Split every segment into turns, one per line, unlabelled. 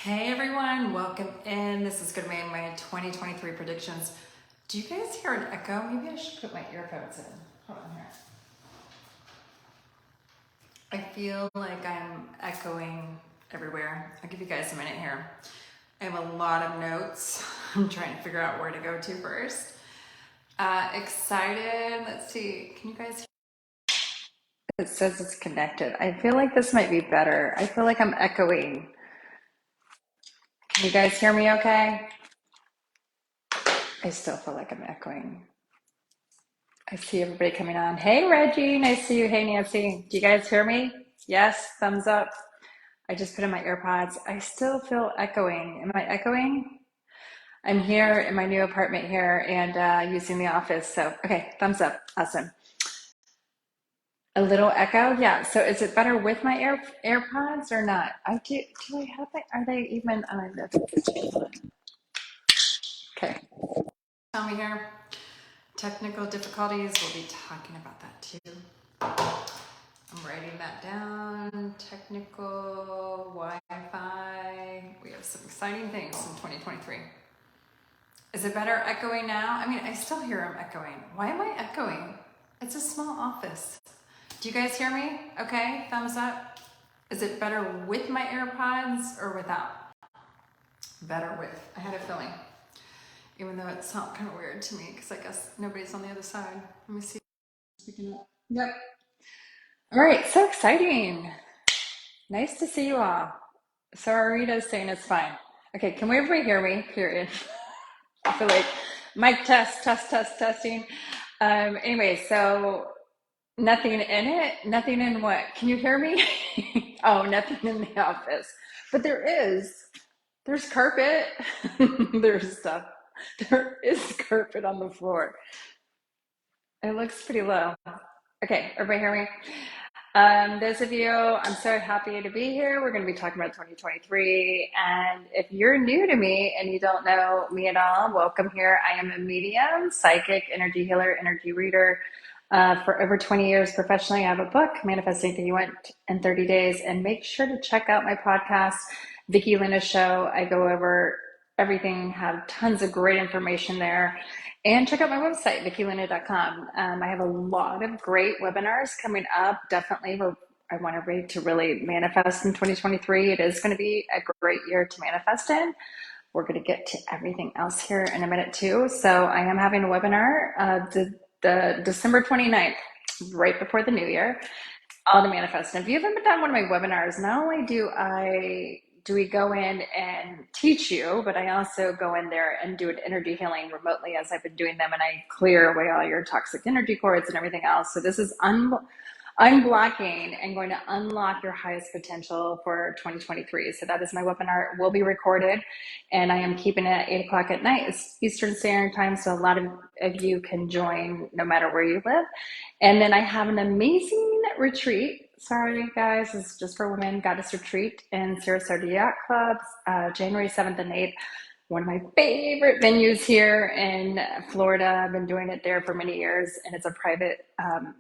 Hey everyone, welcome in. This is going to be my 2023 predictions. Do you guys hear an echo? Maybe I should put my earphones in. Hold on here. I feel like I'm echoing everywhere. I'll give you guys a minute here. I have a lot of notes. I'm trying to figure out where to go to first. Excited. Let's see. Can you guys hear? It says it's connected. I feel like this might be better. I feel like I'm echoing. Can you guys hear me okay? I still feel like I'm echoing. I see everybody coming on. Hey, Reggie, nice to see you. Hey, Nancy, do you guys hear me? Yes, thumbs up. I just put in my AirPods. I still feel echoing. Am I echoing? I'm here in my new apartment here and using the office. So, okay, thumbs up. Awesome. A little echo? Yeah. So is it better with my AirPods or not? Do I have it? Are they even on the Okay. Tell me here. Technical difficulties. We'll be talking about that too. I'm writing that down. Technical, Wi-Fi. We have some exciting things in 2023. Is it better echoing now? I mean, I still hear him echoing. Why am I echoing? It's a small office. Do you guys hear me? Okay, thumbs up. Is it better with my AirPods or without? Better with. I had a feeling. Even though it sounds kind of weird to me because I guess nobody's on the other side. Let me see. Yep. All right, so exciting. Nice to see you all. So Arita's saying it's fine. Okay, can we everybody hear me? Period. I feel like mic testing. Anyway, so nothing in it? Nothing in what? Can you hear me? Oh, nothing in the office. But there's carpet. There's stuff. There is carpet on the floor. It looks pretty low. Okay, everybody hear me? Those of you, I'm so happy to be here. We're going to be talking about 2023. And if you're new to me and you don't know me at all, welcome here. I am a medium, psychic, energy healer, energy reader. For over 20 years professionally, I have a book, Manifesting Anything You Want in 30 Days. And make sure to check out my podcast, Vickie Lynna's show. I go over everything, have tons of great information there. And check out my website, VickieLynna.com. I have a lot of great webinars coming up. Definitely, I want everybody to really manifest in 2023. It is going to be a great year to manifest in. We're going to get to everything else here in a minute too. So I am having a webinar the December 29th, right before the new year, all to manifest. And if you haven't done one of my webinars, not only do we go in and teach you, but I also go in there and do an energy healing remotely as I've been doing them, and I clear away all your toxic energy cords and everything else. So this is unblocking and going to unlock your highest potential for 2023. So that is my webinar. It will be recorded, and I am keeping it at 8 o'clock at night. It's Eastern Standard Time, so a lot of you can join no matter where you live. And then I have an amazing retreat. Sorry, guys, it's just for women. Goddess Retreat in Sarasota Yacht Club, January 7th and 8th. One of my favorite venues here in Florida. I've been doing it there for many years, and it's a private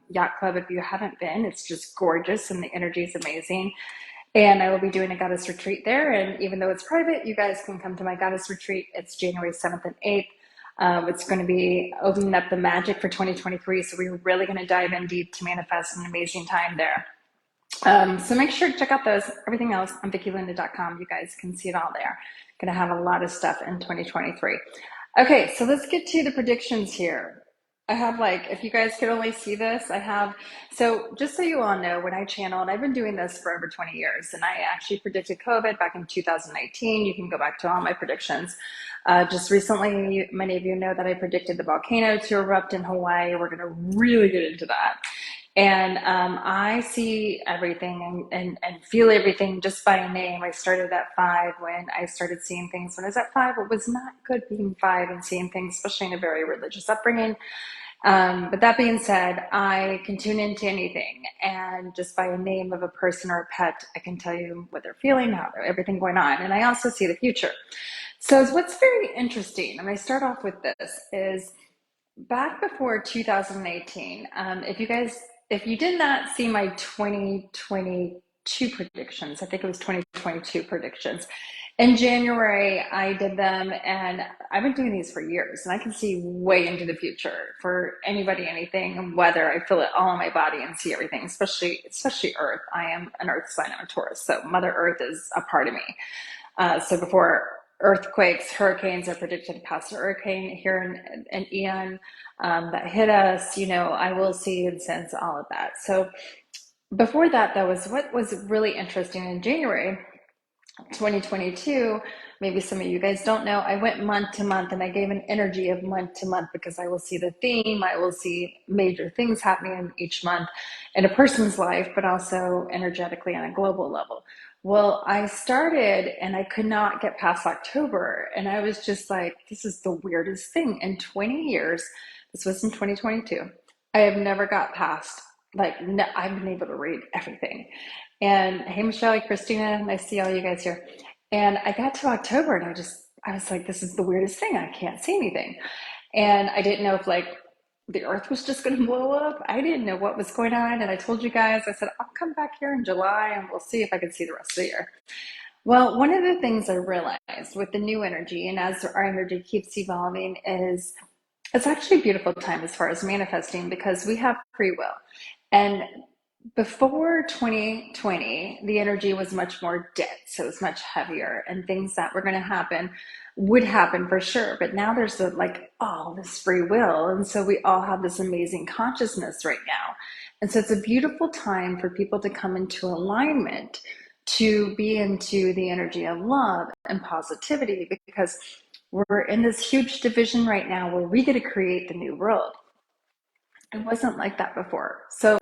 yacht club. If you haven't been, it's just gorgeous, and the energy is amazing. And I will be doing a Goddess Retreat there. And even though it's private, you guys can come to my Goddess Retreat. It's January 7th and 8th. It's going to be opening up the magic for 2023. So we're really going to dive in deep to manifest an amazing time there. So make sure to check out everything else on VickieLynna.com. You guys can see it all there. Going to have a lot of stuff in 2023. Okay, so let's get to the predictions here. I have if you guys could only see this, so just so you all know, when I channel, and I've been doing this for over 20 years, and I actually predicted COVID back in 2019. You can go back to all my predictions. Just recently, many of you know that I predicted the volcano to erupt in Hawaii. We're going to really get into that. And I see everything and feel everything just by name. I started at 5 when I started seeing things. When I was at 5, it was not good being 5 and seeing things, especially in a very religious upbringing. But that being said, I can tune into anything. And just by a name of a person or a pet, I can tell you what they're feeling, everything going on. And I also see the future. So what's very interesting, and I start off with this, is back before 2018, if you did not see my 2022 two predictions. I think it was 2022 predictions. In January, I did them, and I've been doing these for years, and I can see way into the future for anybody, anything, weather. I feel it all in my body and see everything, especially Earth. I am an Earth sign. I'm a Taurus, so Mother Earth is a part of me. So before earthquakes, hurricanes are predicted past a hurricane here in Ian that hit us, I will see and sense all of that. So before that, that was what was really interesting in January 2022. Maybe some of you guys don't know, I went month to month and I gave an energy of month to month because I will see the theme. I will see major things happening in each month in a person's life, but also energetically on a global level. Well, I started and I could not get past October. And I was just like, this is the weirdest thing. In 20 years, this was in 2022, I have never got past, I've been able to read everything. And hey, Michelle, Christina, nice to see all you guys here. And I got to October and I was like, this is the weirdest thing. I can't see anything. And I didn't know if the earth was just going to blow up. I didn't know what was going on. And I told you guys, I said, I'll come back here in July and we'll see if I can see the rest of the year. Well, one of the things I realized with the new energy and as our energy keeps evolving is it's actually a beautiful time as far as manifesting because we have free will. And before 2020, the energy was much more dense, so it was much heavier, and things that were going to happen would happen for sure. But now there's this free will, and so we all have this amazing consciousness right now. And so it's a beautiful time for people to come into alignment, to be into the energy of love and positivity, because we're in this huge division right now where we get to create the new world. It wasn't like that before. So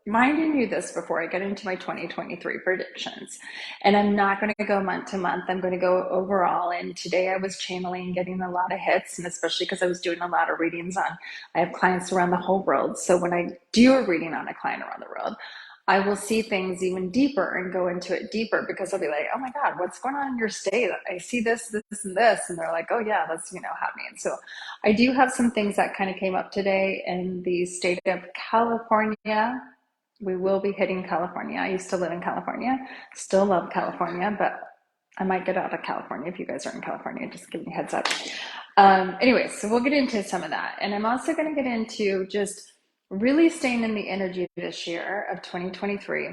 minding you this before I get into my 2023 predictions, and I'm not going to go month to month. I'm going to go overall. And today I was channeling, getting a lot of hits, and especially because I was doing a lot of readings I have clients around the whole world. So when I do a reading on a client around the world, I will see things even deeper and go into it deeper because I'll be like, oh my God, what's going on in your state? I see this, this, and this. And they're like, oh yeah, that's, happening. So I do have some things that kind of came up today in the state of California. We will be hitting California. I used to live in California, still love California, but I might get out of California if you guys are in California, just giving you a heads up. Anyways, so we'll get into some of that. And I'm also going to get into just really staying in the energy this year of 2023.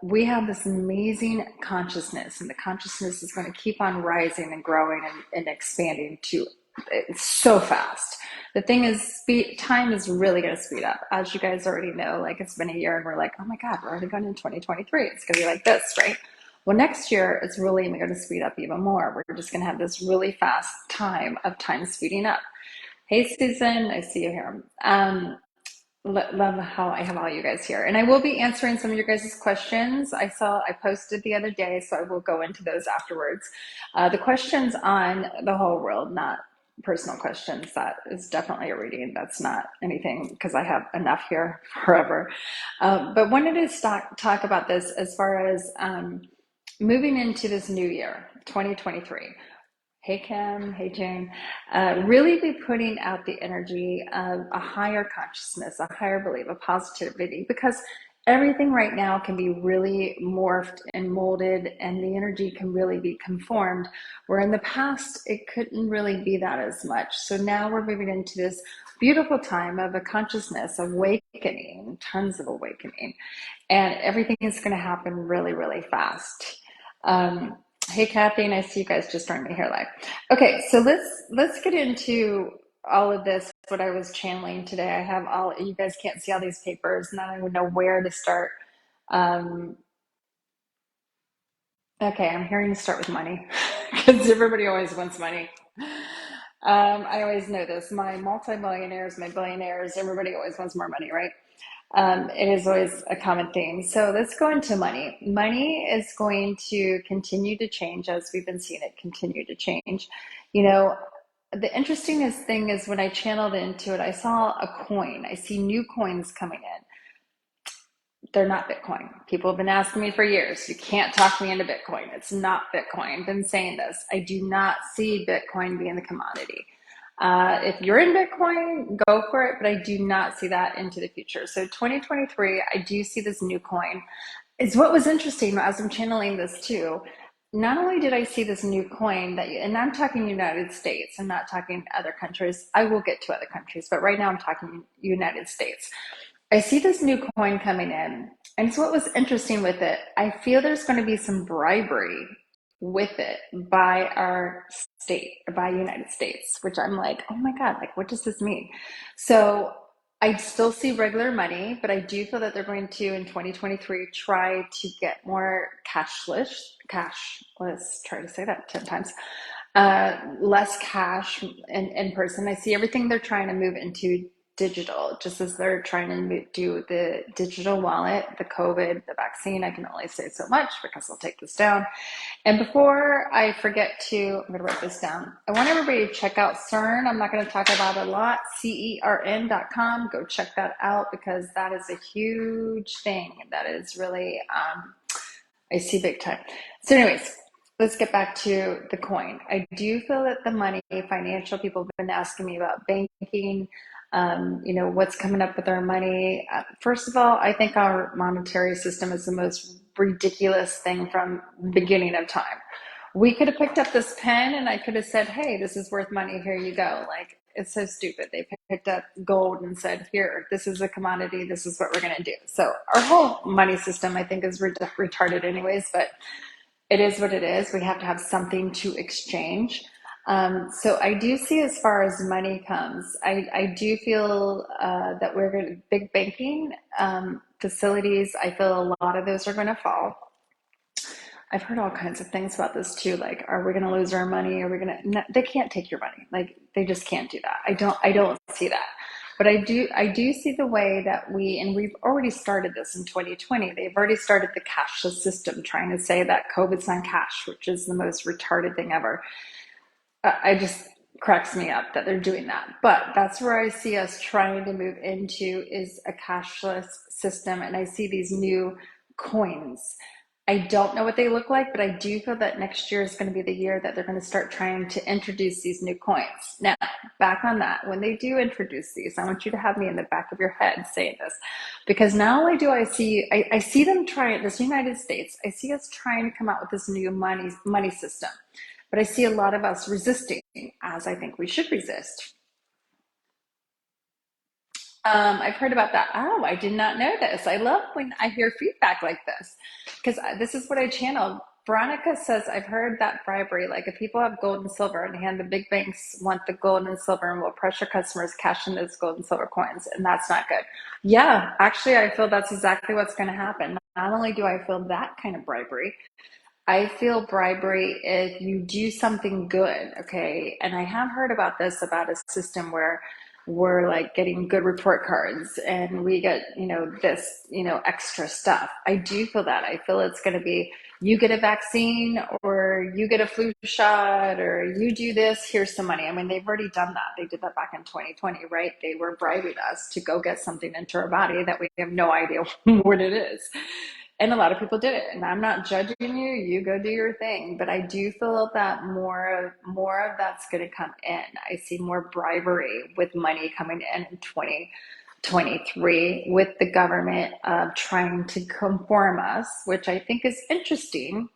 We have this amazing consciousness, and the consciousness is going to keep on rising and growing and expanding to it's so fast. The thing is, time is really going to speed up. As you guys already know, it's been a year and we're like, oh my God, we're already going in 2023. It's going to be like this, right? Well, next year, it's really going to speed up even more. We're just going to have this really fast time speeding up. Hey, Susan, I see you here. Love how I have all you guys here. And I will be answering some of your guys' questions. I posted the other day, so I will go into those afterwards. The questions on the whole world, not personal questions. That is definitely a reading. That's not anything because I have enough here forever. But wanted to talk about this as far as moving into this new year, 2023. Hey Kim, hey Jane, really be putting out the energy of a higher consciousness, a higher belief, a positivity, because everything right now can be really morphed and molded, and the energy can really be conformed, where in the past it couldn't really be that as much. So now we're moving into this beautiful time of a consciousness awakening, tons of awakening, and everything is going to happen really, really fast. Hey Kathy, I see you guys just joined me here live. Okay, so let's get into all of this. What I was channeling today. I have you guys can't see all these papers, and I don't even know where to start. Okay, I'm hearing to start with money because everybody always wants money. I always know this. My multi-millionaires, my billionaires, everybody always wants more money, right? It is always a common theme. So let's go into money. Money is going to continue to change as we've been seeing it continue to change. The interesting thing is when I channeled into it, I saw a coin. I see new coins coming in. They're not Bitcoin. People have been asking me for years, you can't talk me into Bitcoin. It's not Bitcoin. I've been saying this. I do not see Bitcoin being the commodity. If you're in Bitcoin, go for it, but I do not see that into the future. So 2023, I do see this new coin. Is what was interesting as I'm channeling this too. Not only did I see this new coin and I'm talking United States, I'm not talking other countries. I will get to other countries, but right now I'm talking United States. I see this new coin coming in, and so what was interesting with it, I feel there's going to be some bribery with it by our state, by United States, which I'm like, oh my God, like what does this mean? So I still see regular money, but I do feel that they're going to in 2023 try to get more cash. Let's try to say that 10 times. Less cash in person. I see everything they're trying to move into digital, just as they're trying to do the digital wallet, the COVID, the vaccine. I can only say so much because I'll take this down. And before I forget to, I'm going to write this down. I want everybody to check out CERN. I'm not going to talk about it a lot. CERN.com. Go check that out because that is a huge thing. That is really, I see big time. So anyways, let's get back to the coin. I do feel that the money, financial people have been asking me about banking, what's coming up with our money. First of all, I think our monetary system is the most ridiculous thing from the beginning of time. We could have picked up this pen and I could have said, hey, this is worth money. Here you go. Like, it's so stupid. They picked up gold and said, here, this is a commodity. This is what we're going to do. So our whole money system, I think, is retarded anyways, but it is what it is. We have to have something to exchange. So I do see as far as money comes, I do feel that we're going to, big banking facilities, I feel a lot of those are going to fall. I've heard all kinds of things about this too. Like, are we going to lose our money? Are we going to, no, they can't take your money. Like, they just can't do that. I don't see that. But I do see the way that and we've already started this in 2020. They've already started the cashless system, trying to say that COVID's on cash, which is the most retarded thing ever. I just cracks me up that they're doing that. But that's where I see us trying to move into is a cashless system. And I see these new coins. I don't know what they look like, but I do feel that next year is going to be the year that they're going to start trying to introduce these new coins. Now, back on that, when they do introduce these, I want you to have me in the back of your head saying this, because not only do I see them trying this United States, I see us trying to come out with this new money system, but I see a lot of us resisting, as I think we should resist. I've heard about that. Oh, I did not know this. I love when I hear feedback like this because this is what I channel. Veronica says, I've heard that bribery, like if people have gold and silver and hand the big banks want the gold and silver and will pressure customers cash in those gold and silver coins, and that's not good. Yeah, actually, I feel that's exactly what's going to happen. Not only do I feel that kind of bribery, I feel bribery if you do something good, okay? And I have heard about this, about a system where we're like getting good report cards and we get, this, extra stuff. I do feel that. I feel it's going to be you get a vaccine or you get a flu shot or you do this, here's some money. I mean, they've already done that. They did that back in 2020, right? They were bribing us to go get something into our body that we have no idea what it is. And a lot of people did it, and I'm not judging you. You go do your thing, but I do feel that more of that's going to come in. I see more bribery with money coming in 2023 with the government trying to conform us, which I think is interesting.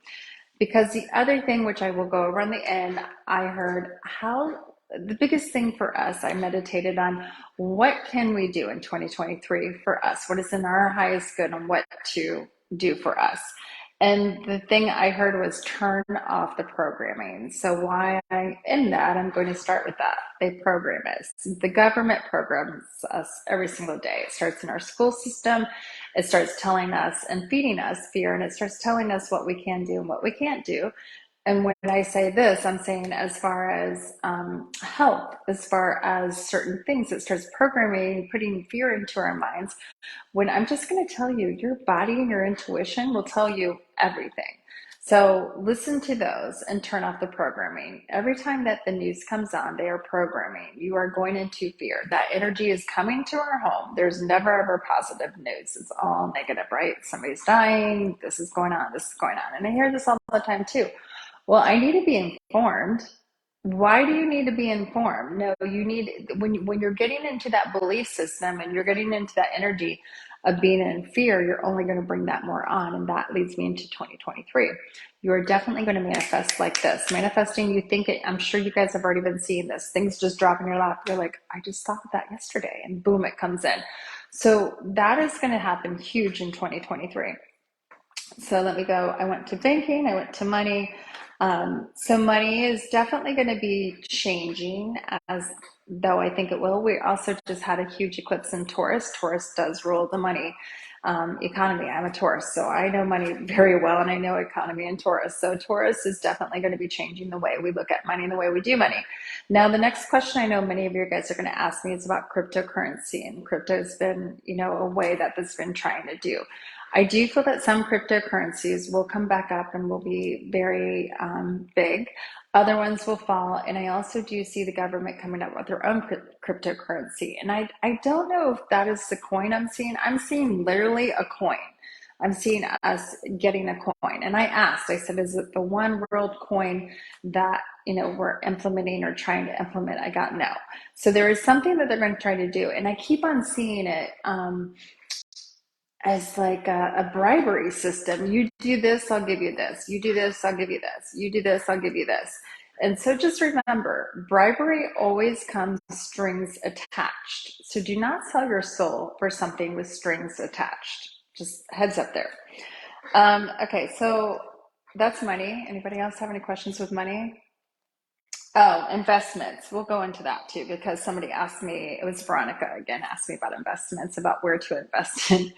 Because the other thing, which I will go over on the end, I heard how the biggest thing for us, I meditated on what can we do in 2023 for us? What is in our highest good and what to do for us? And the thing I heard was turn off the programming. So why in that, I'm going to start with that. They program us. The government programs us every single day. It starts in our school system. It starts telling us and feeding us fear, and it starts telling us what we can do and what we can't do. And when I say this, I'm saying as far as health, as far as certain things, it starts programming, putting fear into our minds, when I'm just going to tell you, your body and your intuition will tell you everything. So listen to those and turn off the programming. Every time that the news comes on, they are programming. You are going into fear. That energy is coming to our home. There's never ever positive news. It's all negative, right? Somebody's dying. This is going on. This is going on. And I hear this all the time too. Well, I need to be informed. Why do you need to be informed? No, you need, when you're getting into that belief system and you're getting into that energy of being in fear, you're only going to bring that more on. And that leads me into 2023. You are definitely going to manifest like this. Manifesting, you think it, I'm sure you guys have already been seeing this. Things just drop in your lap. You're like, I just thought of that yesterday, and boom, it comes in. So that is going to happen huge in 2023. So let me go. I went to banking, I went to money. So money is definitely going to be changing, as though I think it will. We also just had a huge eclipse in Taurus. Taurus does rule the money economy. I'm a Taurus, so I know money very well, and I know economy in Taurus. So Taurus is definitely going to be changing the way we look at money and the way we do money. Now, the next question I know many of you guys are going to ask me is about cryptocurrency, and crypto has been, a way that that's been trying to do. I do feel that some cryptocurrencies will come back up and will be very big. Other ones will fall. And I also do see the government coming up with their own cryptocurrency. And I don't know if that is the coin I'm seeing. I'm seeing literally a coin. I'm seeing us getting a coin. And I asked, I said, is it the one world coin that, we're implementing or trying to implement? I got no. So there is something that they're going to try to do. And I keep on seeing it. As like a bribery system. You do this, I'll give you this. You do this, I'll give you this. You do this, I'll give you this. And so just remember, bribery always comes strings attached. So do not sell your soul for something with strings attached. Just heads up there. Okay, so that's money. Anybody else have any questions with money? Oh, investments. We'll go into that too, because somebody asked me, it was Veronica again, asked me about investments, about where to invest in.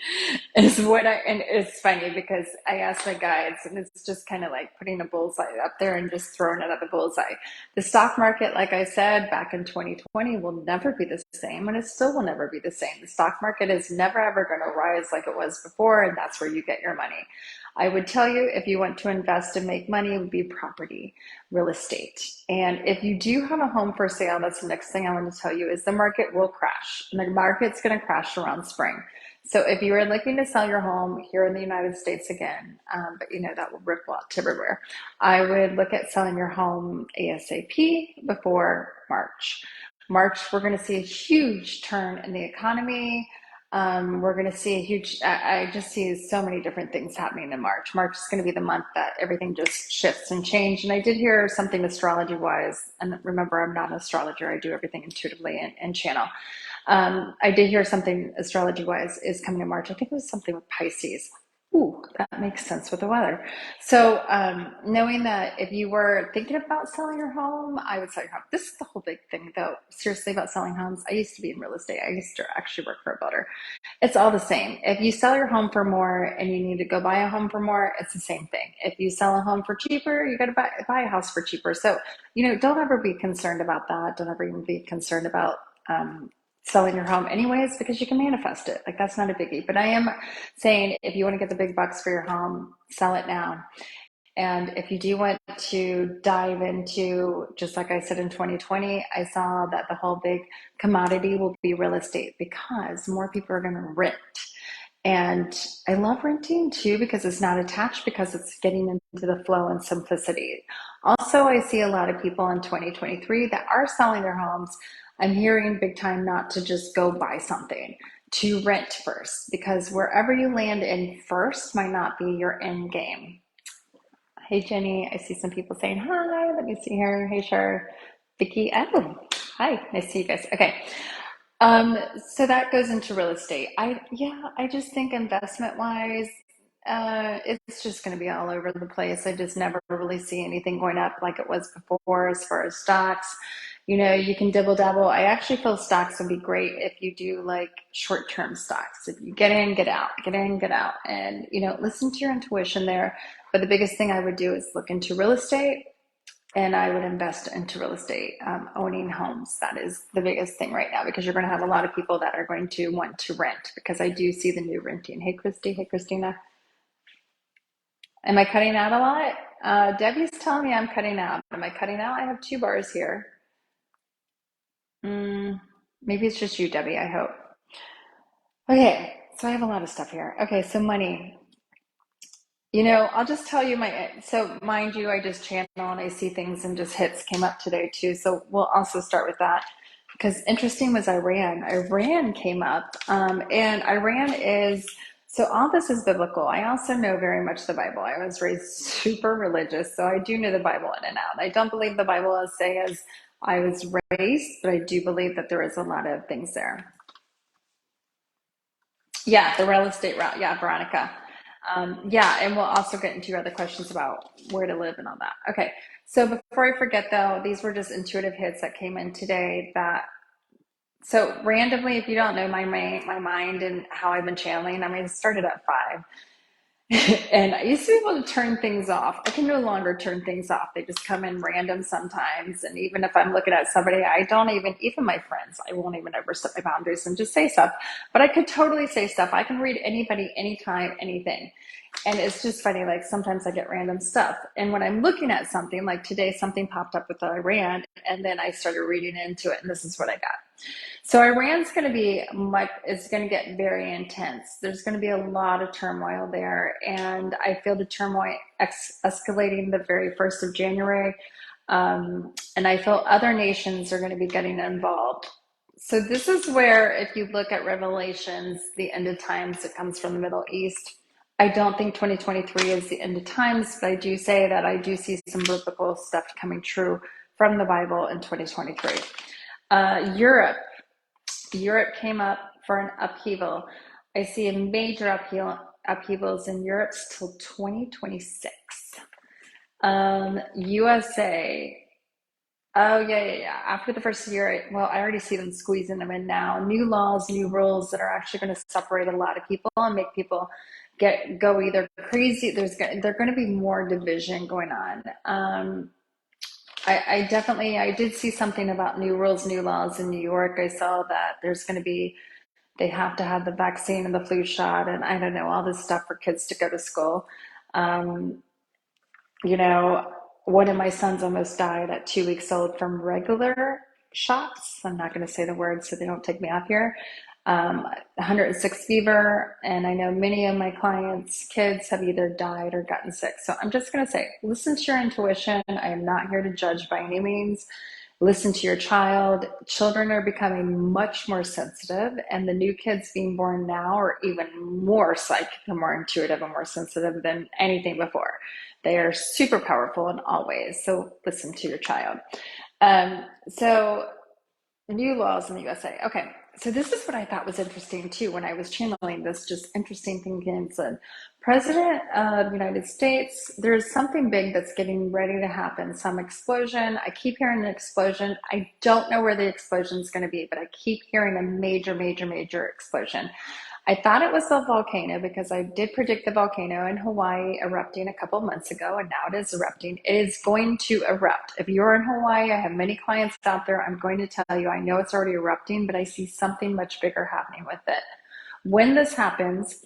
And it's funny because I asked my guides, and it's just kind of like putting a bullseye up there and just throwing it at the bullseye. The stock market, like I said, back in 2020 will never be the same, and it still will never be the same. The stock market is never ever going to rise like it was before, and that's where you get your money. I would tell you, if you want to invest and make money, it would be property, real estate. And if you do have a home for sale, that's the next thing I want to tell you, is the market will crash. And the market's going to crash around spring. So if you are looking to sell your home here in the United States again, but that will ripple out to everywhere, I would look at selling your home ASAP before March. March, we're going to see a huge turn in the economy. We're going to see a huge, I just see so many different things happening in March. March is going to be the month that everything just shifts and changes. And I did hear something astrology wise, and remember, I'm not an astrologer. I do everything intuitively and channel. I did hear something astrology wise is coming in March. I think it was something with Pisces. Ooh, that makes sense with the weather. So knowing that if you were thinking about selling your home, I would sell your home. This is the whole big thing though, seriously, about selling homes. I used to be in real estate. I used to actually work for a builder. It's all the same. If you sell your home for more and you need to go buy a home for more, it's the same thing. If you sell a home for cheaper, you got to buy a house for cheaper. So, don't ever be concerned about that. Don't ever even be concerned about selling your home anyways, because you can manifest it. Like, that's not a biggie. But I am saying, if you want to get the big bucks for your home, sell it now. And if you do want to dive into, just like I said in 2020, I saw that the whole big commodity will be real estate, because more people are going to rent. And I love renting too, because it's not attached, because it's getting into the flow and simplicity. Also, I see a lot of people in 2023 that are selling their homes. I'm hearing big time not to just go buy something, to rent first, because wherever you land in first might not be your end game. Hey, Jenny, I see some people saying hi. Let me see here. Hey, Shar, Vickie. Oh, hi. Nice to see you guys. Okay. So that goes into real estate. I just think investment wise, it's just going to be all over the place. I just never really see anything going up like it was before as far as stocks. You can dibble dabble. I actually feel stocks would be great if you do like short-term stocks. If you get in, get out, get in, get out, and listen to your intuition there. But the biggest thing I would do is look into real estate, and I would invest into real estate, owning homes. That is the biggest thing right now, because you're going to have a lot of people that are going to want to rent, because I do see the new renting. Hey, Christy. Hey, Christina. Am I cutting out a lot? Debbie's telling me I'm cutting out. Am I cutting out? I have 2 bars here. Maybe it's just you, Debbie, I hope. Okay, so I have a lot of stuff here. Okay, so money. I'll just tell you so mind you, I just channel and I see things, and just hits came up today too. So we'll also start with that. because interesting was Iran. Iran came up, and Iran is, so all this is biblical. I also know very much the Bible. I was raised super religious, so I do know the Bible in and out. I don't believe the Bible as say as I was raised, but I do believe that there is a lot of things there. Yeah, the real estate route. Yeah, Veronica. Yeah, and we'll also get into your other questions about where to live and all that. Okay, so before I forget though, these were just intuitive hits that came in today that, so randomly, if you don't know my mind and how I've been channeling, I mean, it started at 5. And I used to be able to turn things off. I can no longer turn things off. They just come in random sometimes. And even if I'm looking at somebody, I don't even my friends, I won't even ever set my boundaries and just say stuff. But I could totally say stuff. I can read anybody, anytime, anything. And it's just funny, like sometimes I get random stuff. And when I'm looking at something, like today, something popped up with Iran, and then I started reading into it, and this is what I got. So Iran's going to be much, it's going to get very intense. There's going to be a lot of turmoil there. And I feel the turmoil escalating the very 1st of January. And I feel other nations are going to be getting involved. So this is where, if you look at Revelations, the end of times, it comes from the Middle East. I don't think 2023 is the end of times, but I do say that I do see some biblical stuff coming true from the Bible in 2023. Europe came up for an upheaval. I see a major upheavals in Europe till 2026. USA. Oh yeah. After the first year, well, I already see them squeezing them in now. New laws, new rules that are actually going to separate a lot of people and make people go either crazy. There's going to be more division going on. I did see something about new rules, new laws in New York. I saw that there's going to be, they have to have the vaccine and the flu shot, and I don't know, all this stuff for kids to go to school. Um, you know, one of my sons almost died at 2 weeks old from regular shots. I'm not going to say the word so they don't take me off here. 106 fever, and I know many of my clients' kids have either died or gotten sick. So I'm just going to say, listen to your intuition. I am not here to judge by any means. Listen to your child. Children are becoming much more sensitive, and the new kids being born now are even more psychic and more intuitive and more sensitive than anything before. They are super powerful in all ways. So listen to your child. So new laws in the USA. Okay, so this is what I thought was interesting too when I was channeling this, just interesting thing. Said, President of the United States, there's something big that's getting ready to happen, some explosion. I keep hearing an explosion. I don't know where the explosion is going to be, but I keep hearing a major explosion. I thought it was the volcano because I did predict the volcano in Hawaii erupting a couple months ago, and now it is erupting. It is going to erupt. If you're in Hawaii, I have many clients out there. I'm going to tell you, I know it's already erupting, but I see something much bigger happening with it. When this happens,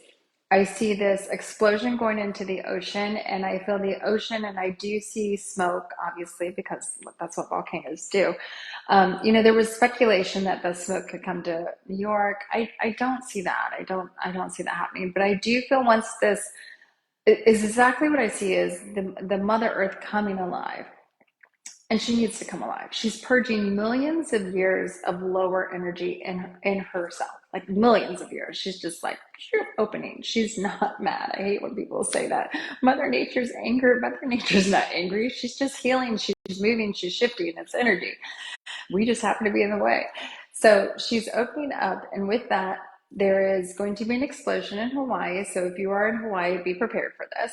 I see this explosion going into the ocean, and I feel the ocean, and I do see smoke, obviously, because that's what volcanoes do. There was speculation that the smoke could come to New York. I don't see that. I don't see that happening. But I do feel once this is exactly what I see is the Mother Earth coming alive. And she needs to come alive. She's purging millions of years of lower energy in herself, like millions of years. She's just like opening. She's not mad. I hate when people say that. Mother Nature's angry. Mother Nature's not angry. She's just healing. She's moving. She's shifting. It's energy. We just happen to be in the way. So she's opening up, and with that, there is going to be an explosion in Hawaii. So if you are in Hawaii, be prepared for this.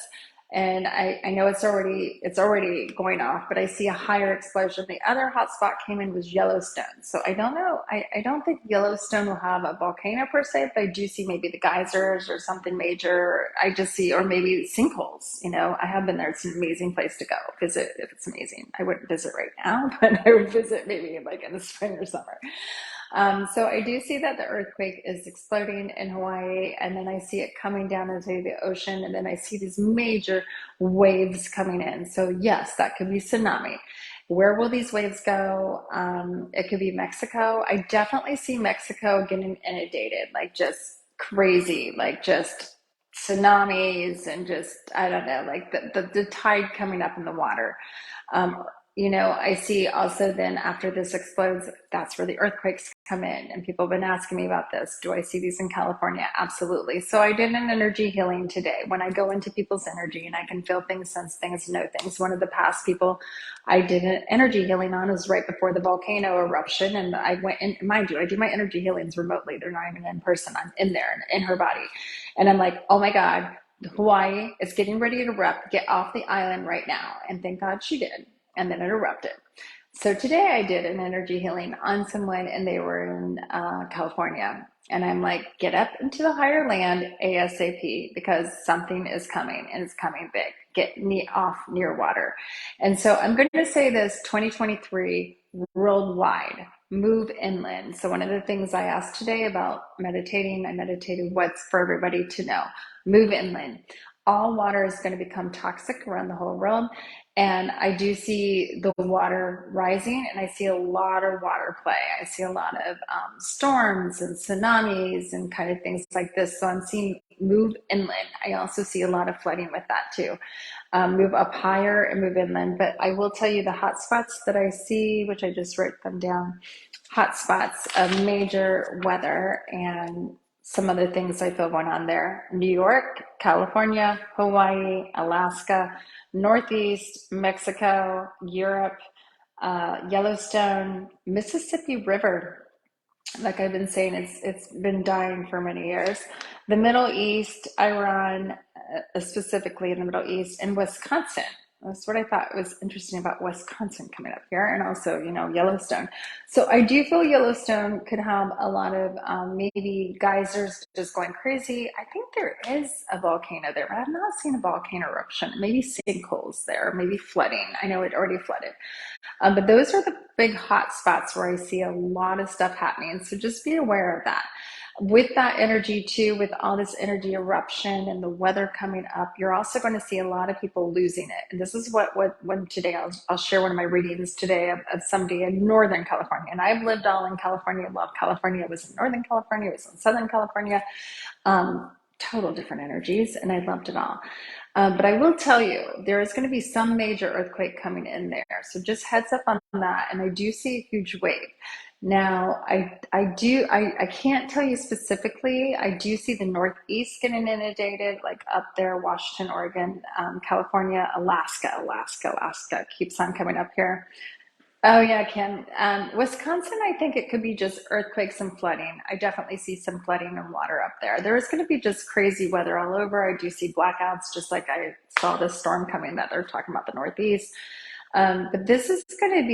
And I know it's already going off, but I see a higher explosion. The other hot spot came in was Yellowstone. So I don't know. I don't think Yellowstone will have a volcano per se, but I do see maybe the geysers or something major. I just see, or maybe sinkholes. I have been there. It's an amazing place to go visit if it's amazing. I wouldn't visit right now, but I would visit maybe like in the spring or summer. So I do see that the earthquake is exploding in Hawaii, and then I see it coming down into the ocean, and then I see these major waves coming in. So yes, that could be tsunami. Where will these waves go? It could be Mexico. I definitely see Mexico getting inundated, like just crazy, like just tsunamis and just, I don't know, like the tide coming up in the water. I see also then after this explodes, that's where the earthquakes come in. And people have been asking me about this. Do I see these in California? Absolutely. So I did an energy healing today. When I go into people's energy and I can feel things, sense things, know things. One of the past people I did an energy healing on was right before the volcano eruption. And I went in, mind you, I do my energy healings remotely. They're not even in person. I'm in there in her body. And I'm like, oh my God, Hawaii is getting ready to erupt. Get off the island right now. And thank God she did. And then it erupted. So today I did an energy healing on someone and they were in California. And I'm like, get up into the higher land ASAP because something is coming and it's coming big. Get off near water. And so I'm going to say this 2023 worldwide, move inland. So one of the things I asked today about meditating, I meditated what's for everybody to know. Move inland. All water is going to become toxic around the whole world. And I do see the water rising and I see a lot of water play. I see a lot of storms and tsunamis and kind of things like this. So I'm seeing move inland. I also see a lot of flooding with that too. Move up higher and move inland. But I will tell you the hot spots that I see, which I just wrote them down, hot spots of major weather and some other things I feel going on there. New York, California, Hawaii, Alaska, Northeast, Mexico, Europe, Yellowstone, Mississippi River. Like I've been saying, it's been dying for many years. The Middle East, Iran, specifically in the Middle East, and Wisconsin. That's what I thought was interesting about Wisconsin coming up here, and also, Yellowstone. So I do feel Yellowstone could have a lot of maybe geysers just going crazy. I think there is a volcano there, but I've not seen a volcano eruption. Maybe sinkholes there, maybe flooding. I know it already flooded. But those are the big hot spots where I see a lot of stuff happening. So just be aware of that. With that energy too, with all this energy eruption and the weather coming up, you're also going to see a lot of people losing it. And this is when today I'll share one of my readings today of somebody in Northern California. And I've lived all in California, love California. I was in Northern California, I was in Southern California. Total different energies, and I loved it all. But I will tell you, there is going to be some major earthquake coming in there. So just heads up on that. And I do see a huge wave. Now, I can't tell you specifically. I do see the Northeast getting inundated, like up there, Washington, Oregon, California, Alaska keeps on coming up here. Oh yeah, Kim. Wisconsin, I think it could be just earthquakes and flooding. I definitely see some flooding and water up there. There is going to be just crazy weather all over. I do see blackouts, just like I saw this storm coming that they're talking about the Northeast. But this is going to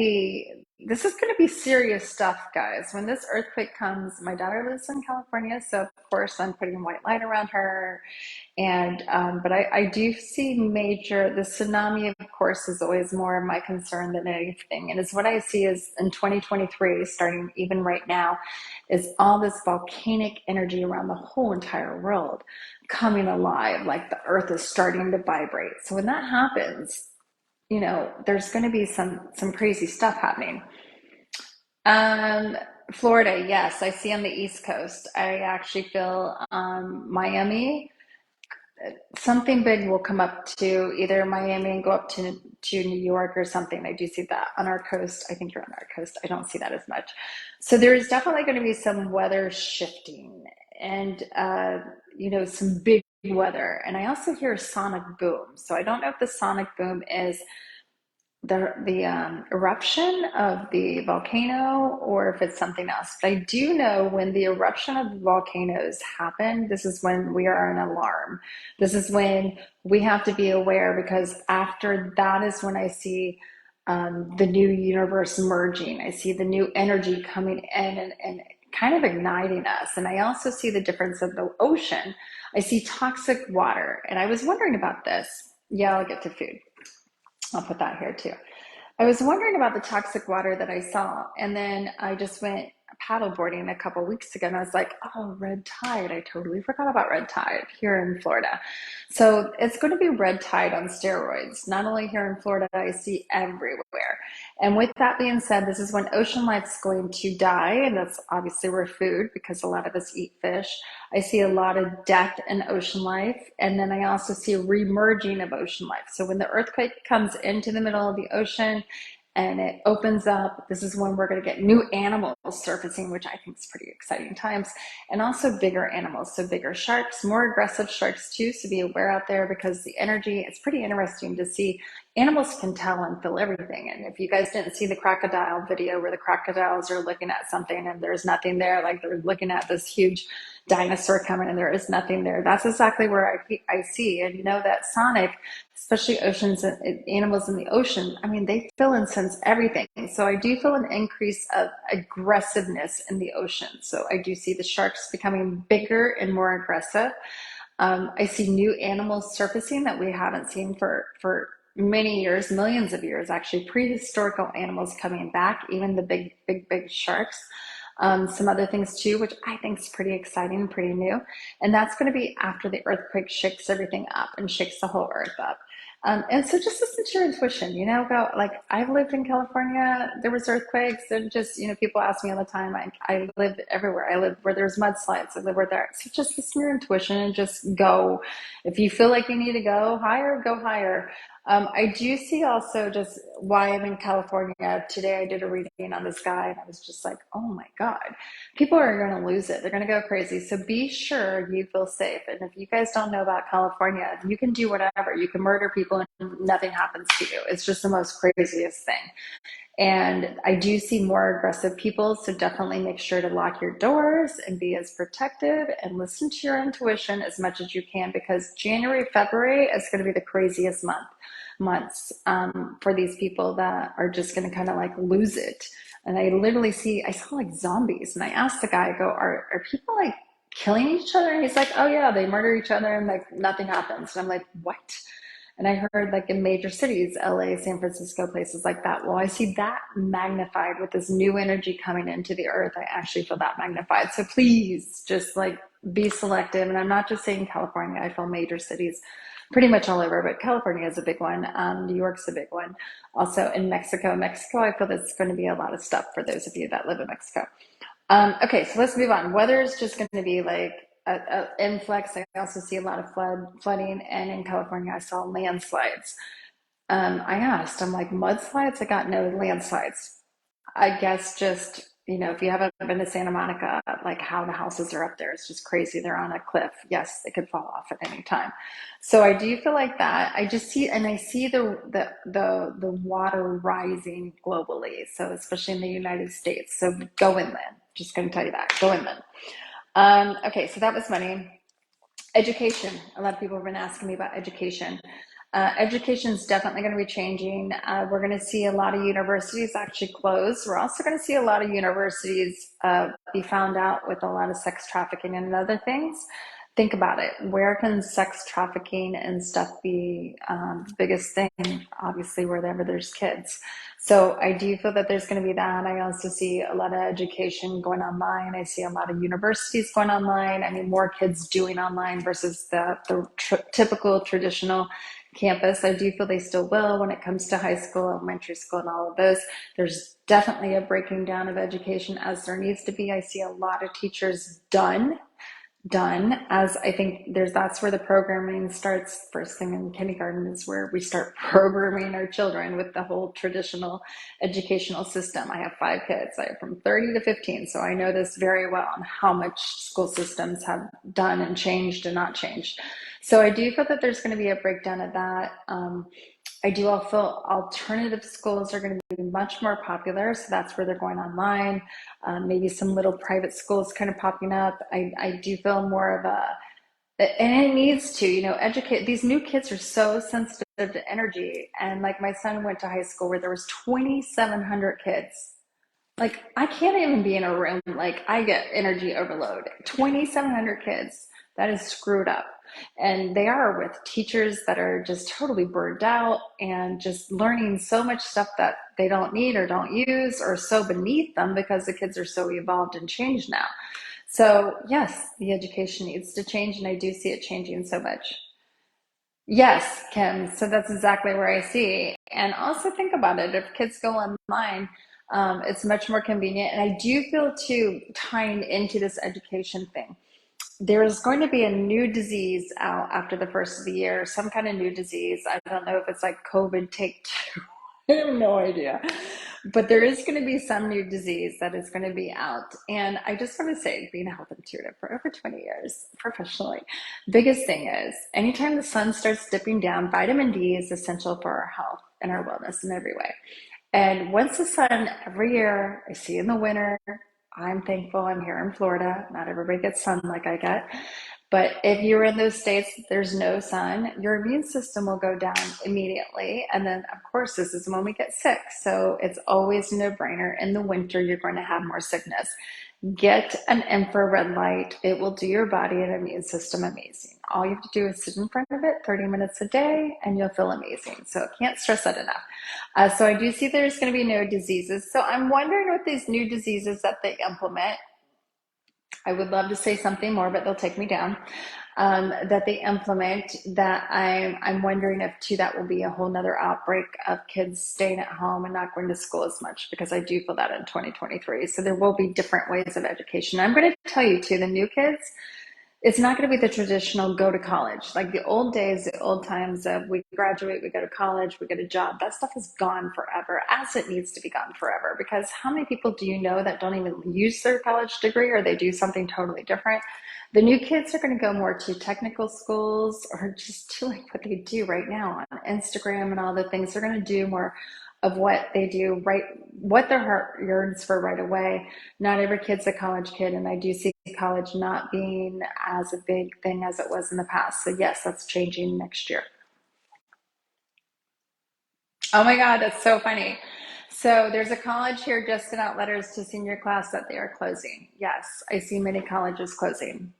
be serious stuff, guys. When this earthquake comes, my daughter lives in California, so of course I'm putting white light around her. And but I do see the tsunami, of course, is always more of my concern than anything. And it's what I see is in 2023, starting even right now, is all this volcanic energy around the whole entire world coming alive, like the earth is starting to vibrate. So when that happens, there's going to be some crazy stuff happening. Um, Florida, yes, I see on the East Coast. I actually feel Miami, something big will come up to either Miami and go up to New York or something. I do see that on our coast. I think you're on our coast. I don't see that as much. So there's definitely going to be some weather shifting and some big weather. And I also hear sonic boom. So I don't know if the sonic boom is the eruption of the volcano or if it's something else. But I do know when the eruption of the volcanoes happen, this is when we are in alarm. This is when we have to be aware, because after that is when I see the new universe merging. I see the new energy coming in and kind of igniting us. And I also see the difference of the ocean. I see toxic water. And I was wondering about this. Yeah, I'll get to food. I'll put that here too. I was wondering about the toxic water that I saw, and then I just went paddleboarding a couple weeks ago, and I was like, oh, red tide. I totally forgot about red tide here in Florida. So it's going to be red tide on steroids. Not only here in Florida, I see everywhere. And with that being said, this is when ocean life's going to die, and that's obviously we're food because a lot of us eat fish. I see a lot of death in ocean life, and then I also see a remerging of ocean life. So when the earthquake comes into the middle of the ocean and it opens up. This is when we're going to get new animals surfacing, which I think is pretty exciting times, and also bigger animals. So bigger sharks, more aggressive sharks too. So be aware out there, because the energy, it's pretty interesting to see. Animals can tell and feel everything. And if you guys didn't see the crocodile video where the crocodiles are looking at something and there's nothing there, like they're looking at this huge dinosaur coming and there is nothing there, that's exactly where I see. And you know that sonic, especially oceans and animals in the ocean, I mean, they feel and sense everything. So I do feel an increase of aggressiveness in the ocean. So I do see the sharks becoming bigger and more aggressive. I see new animals surfacing that we haven't seen for many years, millions of years, actually, prehistorical animals coming back, even the big sharks. Some other things too, which I think is pretty exciting and pretty new. And that's going to be after the earthquake shakes everything up and shakes the whole earth up. And so just listen to your intuition, you know, go like, I've lived in California, there was earthquakes, and just, you know, people ask me all the time, I live everywhere. I live where there's mudslides, I live where there, so just listen to your intuition and just go. If you feel like you need to go higher, go higher. I do see also just why I'm in California. Today I did a reading on this guy and I was just like, oh my God, people are going to lose it. They're going to go crazy. So be sure you feel safe. And if you guys don't know about California, you can do whatever. You can murder people and nothing happens to you. It's just the most craziest thing. And I do see more aggressive people, so definitely make sure to lock your doors and be as protective and listen to your intuition as much as you can, because January, February is going to be the craziest months for these people that are just going to kind of like lose it. And I saw like zombies, and I asked the guy, I go, are people like killing each other? And he's like, oh yeah, they murder each other and like nothing happens. And I'm like, what? And I heard like in major cities, LA, San Francisco, places like that. Well, I see that magnified with this new energy coming into the earth. I actually feel that magnified. So please just like be selective. And I'm not just saying California, I feel major cities pretty much all over, but California is a big one. New York's a big one. Also in Mexico, I feel that's going to be a lot of stuff for those of you that live in Mexico. Okay, so let's move on. Weather is just going to be like a influx. I also see a lot of flooding, and in California, I saw landslides. I asked, I'm like, mudslides? I got no landslides. I guess just, you know, if you haven't been to Santa Monica, like how the houses are up there, it's just crazy. They're on a cliff. Yes, they could fall off at any time. So I do feel like that. I just see, and I see the water rising globally. So especially in the United States. So go inland. Just going to tell you that. Go inland. Okay, so that was money. Education. A lot of people have been asking me about education. Education is definitely going to be changing. We're going to see a lot of universities actually close. We're also going to see a lot of universities be found out with a lot of sex trafficking and other things. Think about it. Where can sex trafficking and stuff be the biggest thing? Obviously, wherever there's kids. So I do feel that there's going to be that. I also see a lot of education going online. I see a lot of universities going online. I mean, more kids doing online versus the typical traditional campus. I do feel they still will when it comes to high school, elementary school, and all of those. There's definitely a breaking down of education as there needs to be. I see a lot of teachers done, as I think that's where the programming starts. First thing in kindergarten is where we start programming our children with the whole traditional educational system. I have 5 kids. I have from 30 to 15, so I know this very well on how much school systems have done and changed and not changed. So I do feel that there's going to be a breakdown of that. I do all feel alternative schools are going to be much more popular. So that's where they're going online. Maybe some little private schools kind of popping up. I do feel more of and it needs to, you know, educate. These new kids are so sensitive to energy. And like my son went to high school where there was 2,700 kids. Like I can't even be in a room. Like I get energy overload. 2,700 kids. That is screwed up. And they are with teachers that are just totally burned out and just learning so much stuff that they don't need or don't use or so beneath them because the kids are so evolved and changed now. So yes, the education needs to change, and I do see it changing so much. Yes, Kim. So that's exactly where I see. And also think about it. If kids go online, it's much more convenient. And I do feel too, tying into this education thing, there is going to be a new disease out after the first of the year, some kind of new disease. I don't know if it's like COVID take two I have no idea. But there is going to be some new disease that is going to be out. And I just want to say, being a health intuitive for over 20 years professionally, biggest thing is anytime the sun starts dipping down, vitamin D is essential for our health and our wellness in every way. And once the sun, every year, I see in the winter, I'm thankful I'm here in Florida. Not everybody gets sun like I get. But if you're in those states, there's no sun, your immune system will go down immediately. And then, of course, this is when we get sick. So it's always a no-brainer. In the winter, you're going to have more sickness. Get an infrared light. It will do your body and immune system amazing. All you have to do is sit in front of it 30 minutes a day and you'll feel amazing. So I can't stress that enough. So I do see there's going to be no diseases. So I'm wondering what these new diseases that they implement, I would love to say something more, but they'll take me down. That they implement, that I'm wondering if too that will be a whole nother outbreak of kids staying at home and not going to school as much, because I do feel that in 2023. So there will be different ways of education. I'm going to tell you too, the new kids, it's not going to be the traditional go to college. Like the old days, the old times of we graduate, we go to college, we get a job. That stuff is gone forever, as it needs to be gone forever. Because how many people do you know that don't even use their college degree, or they do something totally different? The new kids are going to go more to technical schools, or just do like what they do right now on Instagram and all the things. They're going to do more of what they do right, what their heart yearns for right away. Not every kid's a college kid, and I do see college not being as a big thing as it was in the past. So yes, that's changing next year. Oh my God, that's so funny. So there's a college here just sent out letters to senior class that they are closing. Yes, I see many colleges closing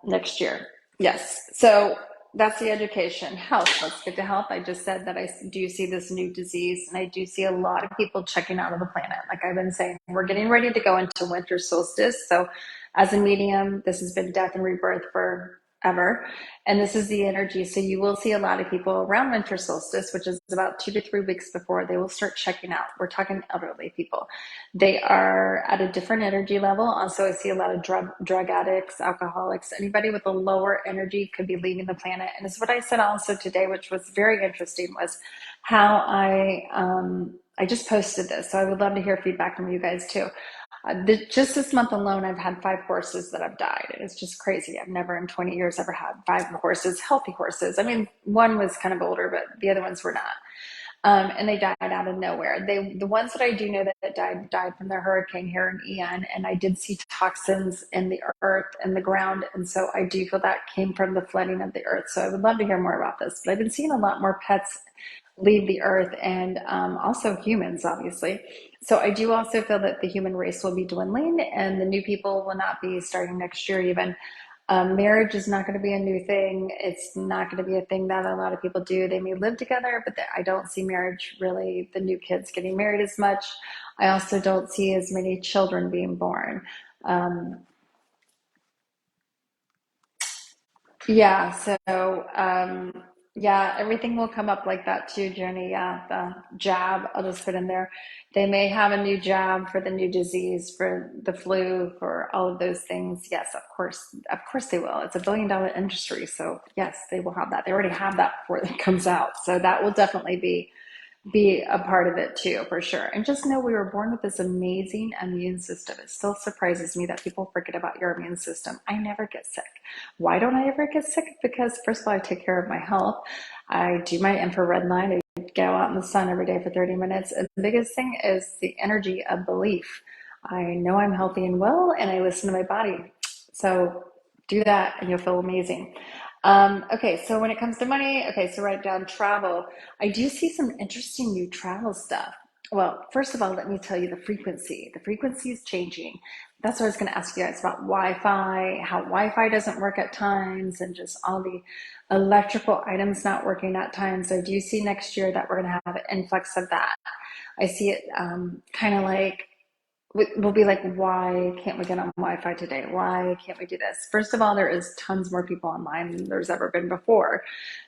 next year. Yes. So that's the education. Health. Let's get to health. I just said that I do see this new disease, and I do see a lot of people checking out of the planet. Like I've been saying, we're getting ready to go into winter solstice. So as a medium, this has been death and rebirth forever. And this is the energy. So you will see a lot of people around winter solstice, which is about 2 to 3 weeks before, they will start checking out. We're talking elderly people. They are at a different energy level. Also, I see a lot of drug addicts, alcoholics, anybody with a lower energy could be leaving the planet. And it's what I said also today, which was very interesting, was how I just posted this. So I would love to hear feedback from you guys too. Just this month alone, I've had 5 horses that have died. It's just crazy. I've never in 20 years ever had 5 horses, healthy horses. I mean, one was kind of older, but the other ones were not. And they died out of nowhere. The ones that I do know that died from the hurricane here in Ian, and I did see toxins in the earth and the ground, and so I do feel that came from the flooding of the earth. So I would love to hear more about this. But I've been seeing a lot more pets leave the earth, and also humans, obviously. So I do also feel that the human race will be dwindling, and the new people will not be starting next year even. Marriage is not going to be a new thing. It's not going to be a thing that a lot of people do. They may live together, but I don't see marriage really, the new kids getting married as much. I also don't see as many children being born. Um, Yeah, yeah, everything will come up like that too, Jenny. Yeah, the jab, I'll just put in there. They may have a new jab for the new disease, for the flu, for all of those things. Yes, of course they will. It's a $1 billion industry, so yes, they will have that. They already have that before it comes out, so that will definitely be a part of it too, for sure. And just know we were born with this amazing immune system. It still surprises me that people forget about your immune system. I never get sick. Why don't I ever get sick? Because first of all, I take care of my health. I do my infrared line. I go out in the sun every day for 30 minutes. And the biggest thing is the energy of belief. I know I'm healthy and well, and I listen to my body. So do that and you'll feel amazing. Okay, so when it comes to money, okay, so write down travel. I do see some interesting new travel stuff. Well, first of all, let me tell you the frequency. The frequency is changing. That's what I was going to ask you guys about Wi-Fi, how Wi-Fi doesn't work at times, and just all the electrical items not working at times. I do see next year that we're going to have an influx of that. I see it kind of like we'll be like, why can't we get on Wi-Fi today? Why can't we do this? First of all, there is tons more people online than there's ever been before.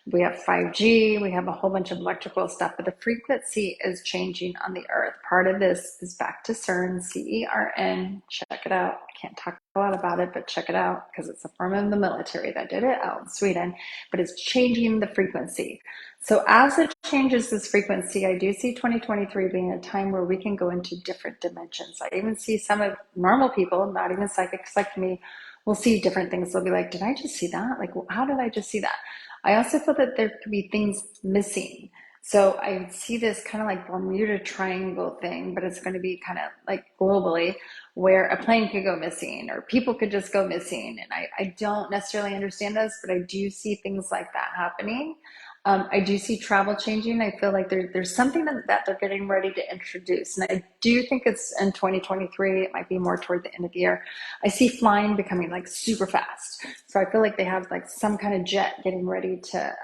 We have 5G, we have a whole bunch of electrical stuff, but the frequency is changing on the earth. Part of this is back to CERN, CERN. Check it out. I can't talk a lot about it, but check it out because it's a firm of the military that did it out in Sweden, but it's changing the frequency. So as it changes this frequency, I do see 2023 being a time where we can go into different dimensions. I even see some of normal people, not even psychics like me, will see different things. They'll be like, did I just see that? Like, how did I just see that? I also feel that there could be things missing. So I see this kind of like Bermuda Triangle thing, but it's going to be kind of like globally, where a plane could go missing or people could just go missing. And I don't necessarily understand this, but I do see things like that happening. I do see travel changing. I feel like there's something that they're getting ready to introduce. And I do think it's in 2023. It might be more toward the end of the year. I see flying becoming like super fast. So I feel like they have like some kind of jet getting ready to,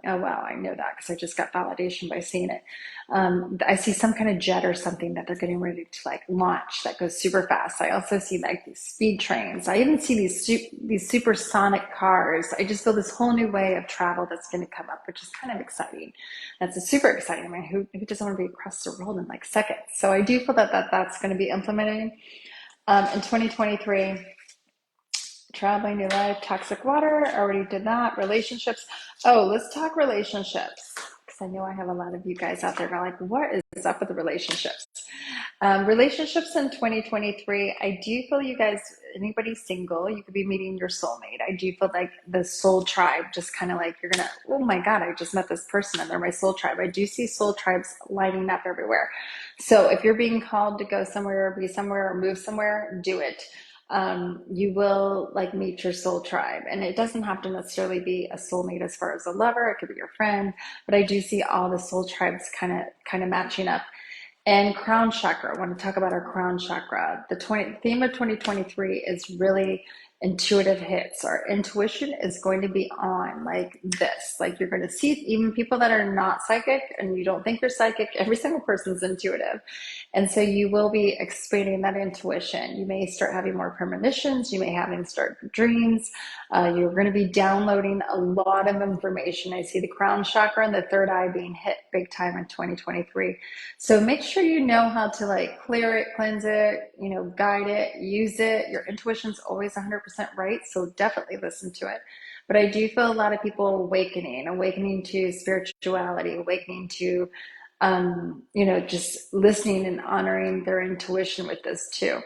oh wow, I know that because I just got validation by seeing it. I see some kind of jet or something that they're getting ready to like launch that goes super fast. I also see like these speed trains. I even see these supersonic cars. I just feel this whole new way of travel that's going to come up, which is kind of exciting. That's a super exciting. I mean, who doesn't want to be across the world in like seconds? So I do feel that's going to be implemented in 2023. Traveling, new life, toxic water, already did that. Relationships. Oh, let's talk relationships. Because I know I have a lot of you guys out there going like, what is up with the relationships? Relationships in 2023, I do feel you guys, anybody single, you could be meeting your soulmate. I do feel like the soul tribe, just kind of like you're gonna, oh my God, I just met this person and they're my soul tribe. I do see soul tribes lighting up everywhere. So if you're being called to go somewhere or be somewhere or move somewhere, do it. You will like meet your soul tribe, and it doesn't have to necessarily be a soulmate as far as a lover. It could be your friend, but I do see all the soul tribes kind of matching up. And crown chakra, I want to talk about our crown chakra. The theme of 2023 is really intuitive hits. Our intuition is going to be on like this. Like you're going to see even people that are not psychic and you don't think you're psychic, every single person's intuitive. And so you will be expanding that intuition. You may start having more premonitions. You may start dreams. You're going to be downloading a lot of information. I see the crown chakra and the third eye being hit big time in 2023. So make sure you know how to like clear it, cleanse it, guide it, use it. Your intuition's always 100% right. So definitely listen to it. But I do feel a lot of people awakening to spirituality, awakening to, just listening and honoring their intuition with this too.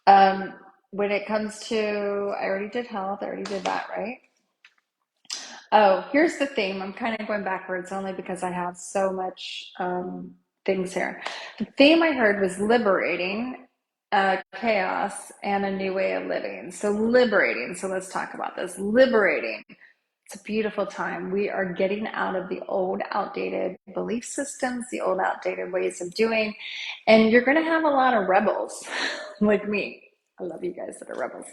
When it comes to, I already did health, I already did that, right? Oh, here's the theme. I'm kind of going backwards only because I have so much things here. The theme I heard was liberating, chaos, and a new way of living. So liberating. So let's talk about this. Liberating. It's a beautiful time. We are getting out of the old, outdated belief systems, the old, outdated ways of doing, and you're going to have a lot of rebels like me. I love you guys that are rebels.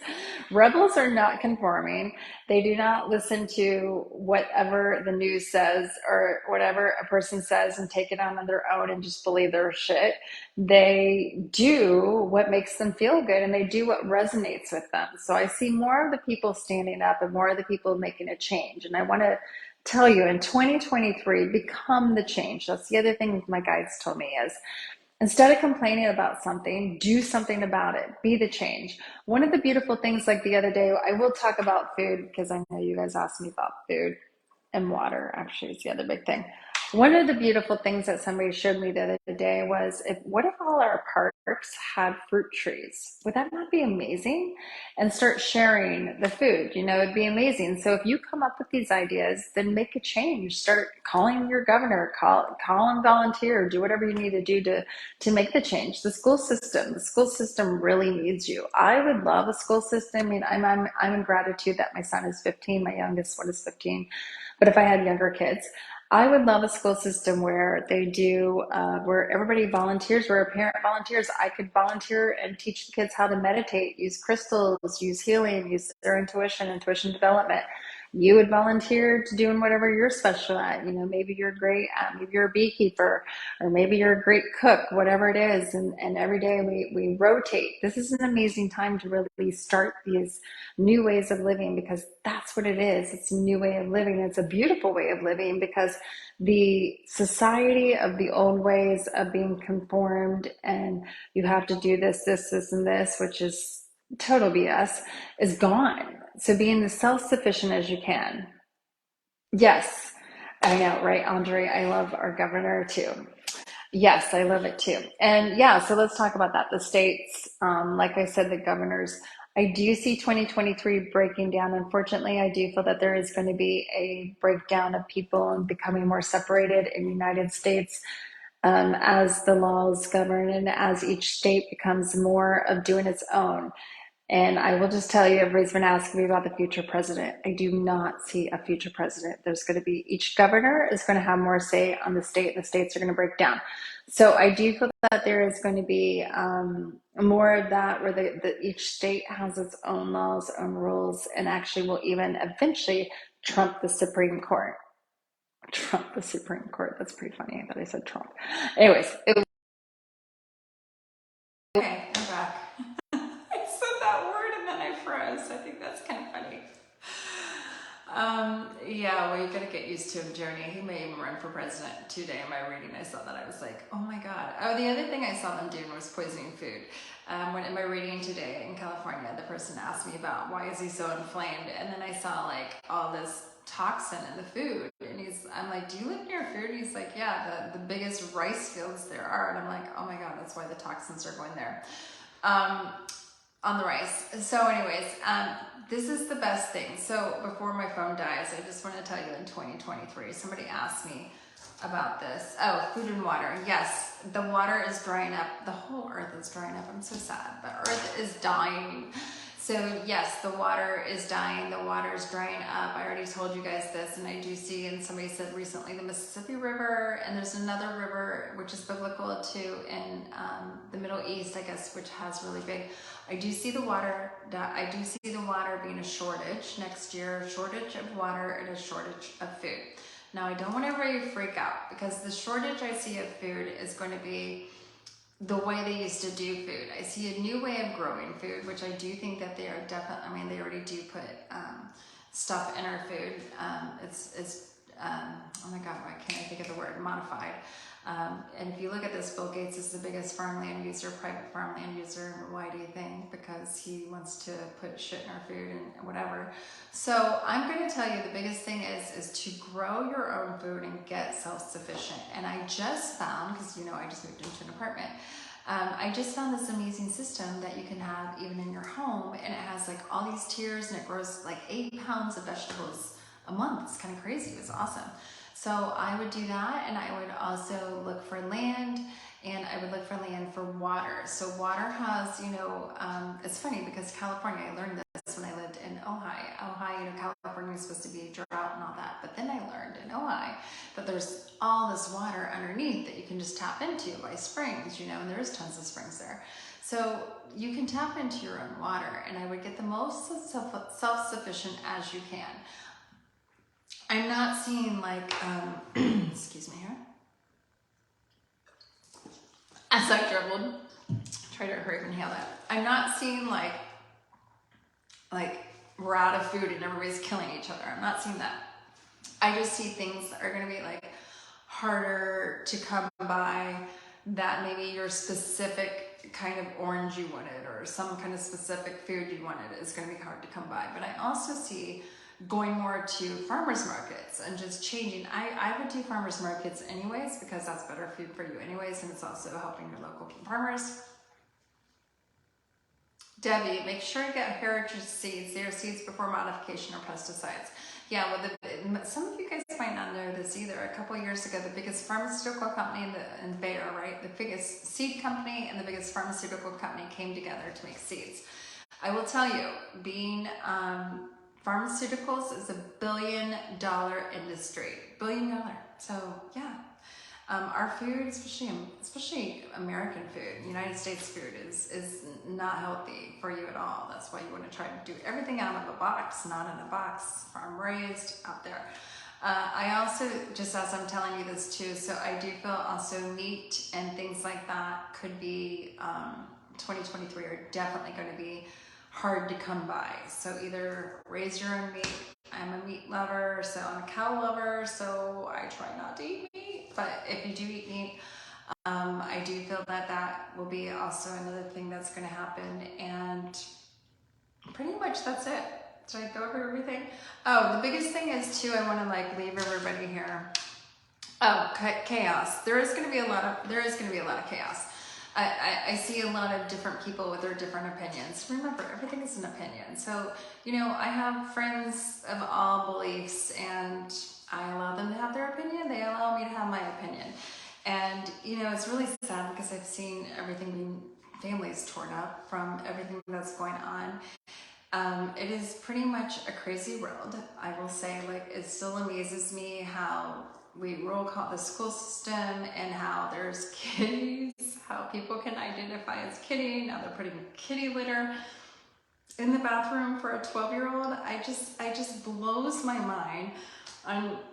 Rebels are not conforming. They do not listen to whatever the news says or whatever a person says and take it on their own and just believe their shit. They do what makes them feel good and they do what resonates with them. So I see more of the people standing up and more of the people making a change. And I want to tell you in 2023, become the change. That's the other thing my guides told me is, instead of complaining about something, do something about it. Be the change. One of the beautiful things, like the other day, I will talk about food because I know you guys asked me about food, and water actually is the other big thing. One of the beautiful things that somebody showed me the other day was, what if all our parks had fruit trees? Would that not be amazing? And start sharing the food, it'd be amazing. So if you come up with these ideas, then make a change. Start calling your governor, call and volunteer, do whatever you need to do to make the change. The school system really needs you. I would love a school system. I mean, I'm in gratitude that my son is 15, my youngest one is 15. But if I had younger kids, I would love a school system where they do, where everybody volunteers, where a parent volunteers. I could volunteer and teach the kids how to meditate, use crystals, use healing, use their intuition development. You would volunteer to doing whatever you're special at. Maybe you're great at, maybe you're a beekeeper, or maybe you're a great cook, whatever it is. And every day we rotate. This is an amazing time to really start these new ways of living, because that's what it is. It's a new way of living. It's a beautiful way of living, because the society of the old ways of being conformed and you have to do this, and this, which is total BS, is gone. So being as self-sufficient as you can. Yes. I know, right, Andre? I love our governor too. Yes, I love it too. And yeah, so let's talk about that. The states, like I said, the governors. I do see 2023 breaking down. Unfortunately, I do feel that there is going to be a breakdown of people and becoming more separated in the United States as the laws govern and as each state becomes more of doing its own. And I will just tell you, everybody's been asking me about the future president. I do not see a future president. There's going to be, each governor is going to have more say on the state, and the states are going to break down. So I do feel that there is going to be more of that, where each state has its own laws, own rules, and actually will even eventually trump the Supreme Court. Trump the Supreme Court. That's pretty funny that I said Trump. Anyways, okay, I'm back. I said that word and then I froze. I think that's kind of funny. Yeah, well, you gotta get used to him, Joni. He may even run for president. Today in my reading, I saw that. I was like, oh my God. Oh, the other thing I saw them doing was poisoning food. When in my reading today in California, the person asked me about why is he so inflamed, and then I saw like all this toxin in the food, and I'm like, do you live near food? And he's like, yeah, the biggest rice fields there are, and I'm like, oh my God, that's why the toxins are going there. On the rice. So anyways, this is the best thing. So before my phone dies, I just want to tell you, in 2023, somebody asked me about this. Oh, food and water. Yes, the water is drying up. The whole earth is drying up. I'm so sad. The earth is dying. So yes, the water is dying. The water is drying up. I already told you guys this, and I do see, and somebody said recently, the Mississippi River, and there's another river which is biblical too in the Middle East, I guess, which has really big. I do see the water. I do see the water being a shortage next year. A shortage of water and a shortage of food. Now, I don't want everybody to freak out, because the shortage I see of food is going to be the way they used to do food. I see a new way of growing food, which I do think that they are definitely, I mean, they already do put stuff in our food. Oh my God, why can't I think of the word? Modified. And if you look at this, Bill Gates is the biggest farmland user, private farmland user. And why do you think? Because he wants to put shit in our food and whatever. So I'm going to tell you, the biggest thing is to grow your own food and get self-sufficient. And I just found, because you know, I just moved into an apartment, I just found this amazing system that you can have even in your home, and it has like all these tiers, and it grows like 8 pounds of vegetables a month. It's kind of crazy. It's awesome. So I would do that, and I would also look for land, and I would look for land for water. So water has, you know, it's funny because California, I learned this when I lived in Ojai. Ojai, you know, California is supposed to be drought and all that, but then I learned in Ojai that there's all this water underneath that you can just tap into by springs, you know, and there's tons of springs there. So you can tap into your own water, and I would get the most self-sufficient as you can. I'm not seeing like, excuse me here. As I dribbled, try to hurry and inhale that. I'm not seeing like we're out of food and everybody's killing each other. I'm not seeing that. I just see things that are gonna be like harder to come by, that maybe your specific kind of orange you wanted or some kind of specific food you wanted is gonna be hard to come by. But I also see going more to farmers markets and just changing. I would do farmers markets anyways, because that's better food for you anyways, and it's also helping your local farmers. Debbie, make sure you get heritage seeds. They are seeds before modification or pesticides. Yeah, well, some of you guys might not know this either. A couple of years ago, the biggest pharmaceutical company in the Bay Area, right? The biggest seed company and the biggest pharmaceutical company came together to make seeds. I will tell you, being pharmaceuticals is $1 billion industry. $1 billion. So yeah, our food, especially American food, United States food is not healthy for you at all. That's why you want to try to do everything out of a box, not in a box, farm raised out there. I also, just as I'm telling you this too, so I do feel also meat and things like that could be, 2023 are definitely going to be hard to come by. So either raise your own meat. I'm a meat lover, so I'm a cow lover, so I try not to eat meat. But if you do eat meat, I do feel that that will be also another thing that's going to happen. And pretty much that's it Did I go over everything? Oh, the biggest thing is too, I want to like leave everybody here. Oh, chaos. There is going to be a lot of chaos. I see a lot of different people with their different opinions. Remember, everything is an opinion. So, you know, I have friends of all beliefs and I allow them to have their opinion. They allow me to have my opinion. And, you know, it's really sad because I've seen everything being, families torn up from everything that's going on. It is pretty much a crazy world. I will say, like, it still amazes me how we roll call the school system and how there's kitties, how people can identify as kitty. Now they're putting kitty litter in the bathroom for a 12-year-old. I just blows my mind.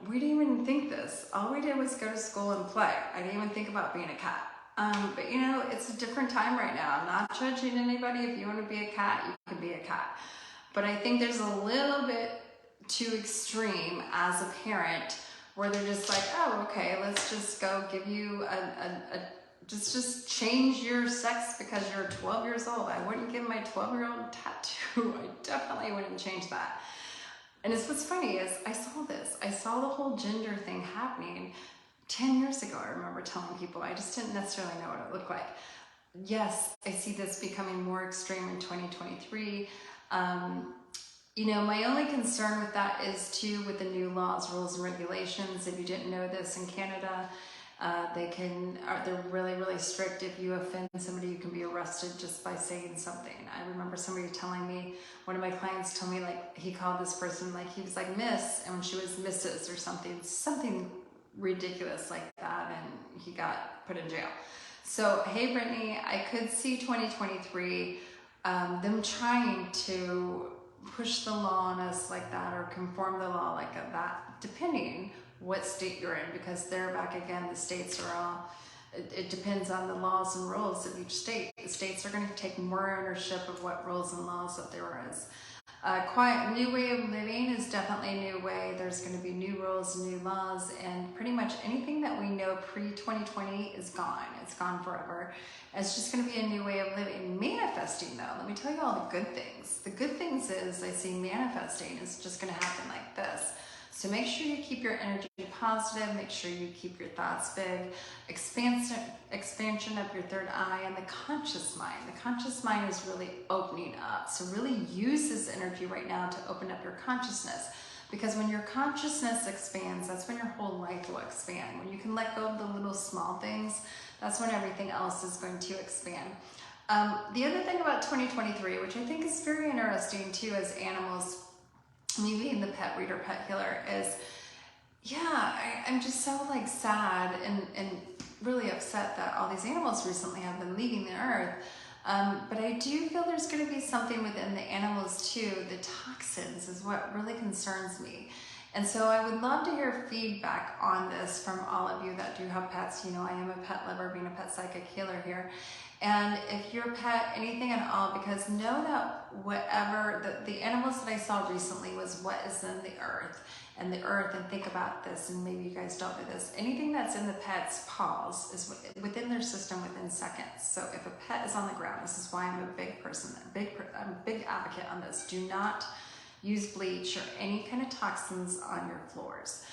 We didn't even think this. All we did was go to school and play. I didn't even think about being a cat. But you know, it's a different time right now. I'm not judging anybody. If you want to be a cat, you can be a cat. But I think there's a little bit too extreme as a parent where they're just like, oh, okay, let's just go give you just change your sex because you're 12 years old. I wouldn't give my 12-year-old a tattoo. I definitely wouldn't change that. And it's what's funny is I saw this. I saw the whole gender thing happening 10 years ago. I remember telling people, I just didn't necessarily know what it looked like. Yes, I see this becoming more extreme in 2023. You know, my only concern with that is too with the new laws, rules, and regulations. If you didn't know this, in Canada, they're really, really strict. If you offend somebody, you can be arrested just by saying something. I remember somebody telling me, one of my clients told me, like, he called this person, like, he was like Miss, and when she was Mrs. or something ridiculous like that, and he got put in jail. So, hey, Brittany, I could see 2023, them trying to push the law on us like that or conform the law like that, depending what state you're in, because they're back again, the states are all, it depends on the laws and rules of each state. The states are going to take more ownership of what rules and laws that there is. Quiet new way of living is definitely a new way. There's going to be new rules, new laws, and pretty much anything that we know pre-2020 is gone. It's gone forever. It's just going to be a new way of living. Manifesting, though, let me tell you all the good things. The good things is I see manifesting is just going to happen like this. So make sure you keep your energy positive, make sure you keep your thoughts big, expansion of your third eye, and the conscious mind. The conscious mind is really opening up. So really use this energy right now to open up your consciousness. Because when your consciousness expands, that's when your whole life will expand. When you can let go of the little small things, that's when everything else is going to expand. The other thing about 2023, which I think is very interesting too as animals, me being the pet reader, pet healer, is, yeah, I'm just so like sad and really upset that all these animals recently have been leaving the earth. But I do feel there's going to be something within the animals too. The toxins is what really concerns me. And so I would love to hear feedback on this from all of you that do have pets. You know, I am a pet lover, being a pet psychic healer here. And if your pet, anything at all, because know that whatever, the animals that I saw recently was what is in the earth. And the earth, and think about this, and maybe you guys don't do this, anything that's in the pet's paws is within their system within seconds. So if a pet is on the ground, this is why I'm a big person, I'm a big advocate on this. Do not use bleach or any kind of toxins on your floors.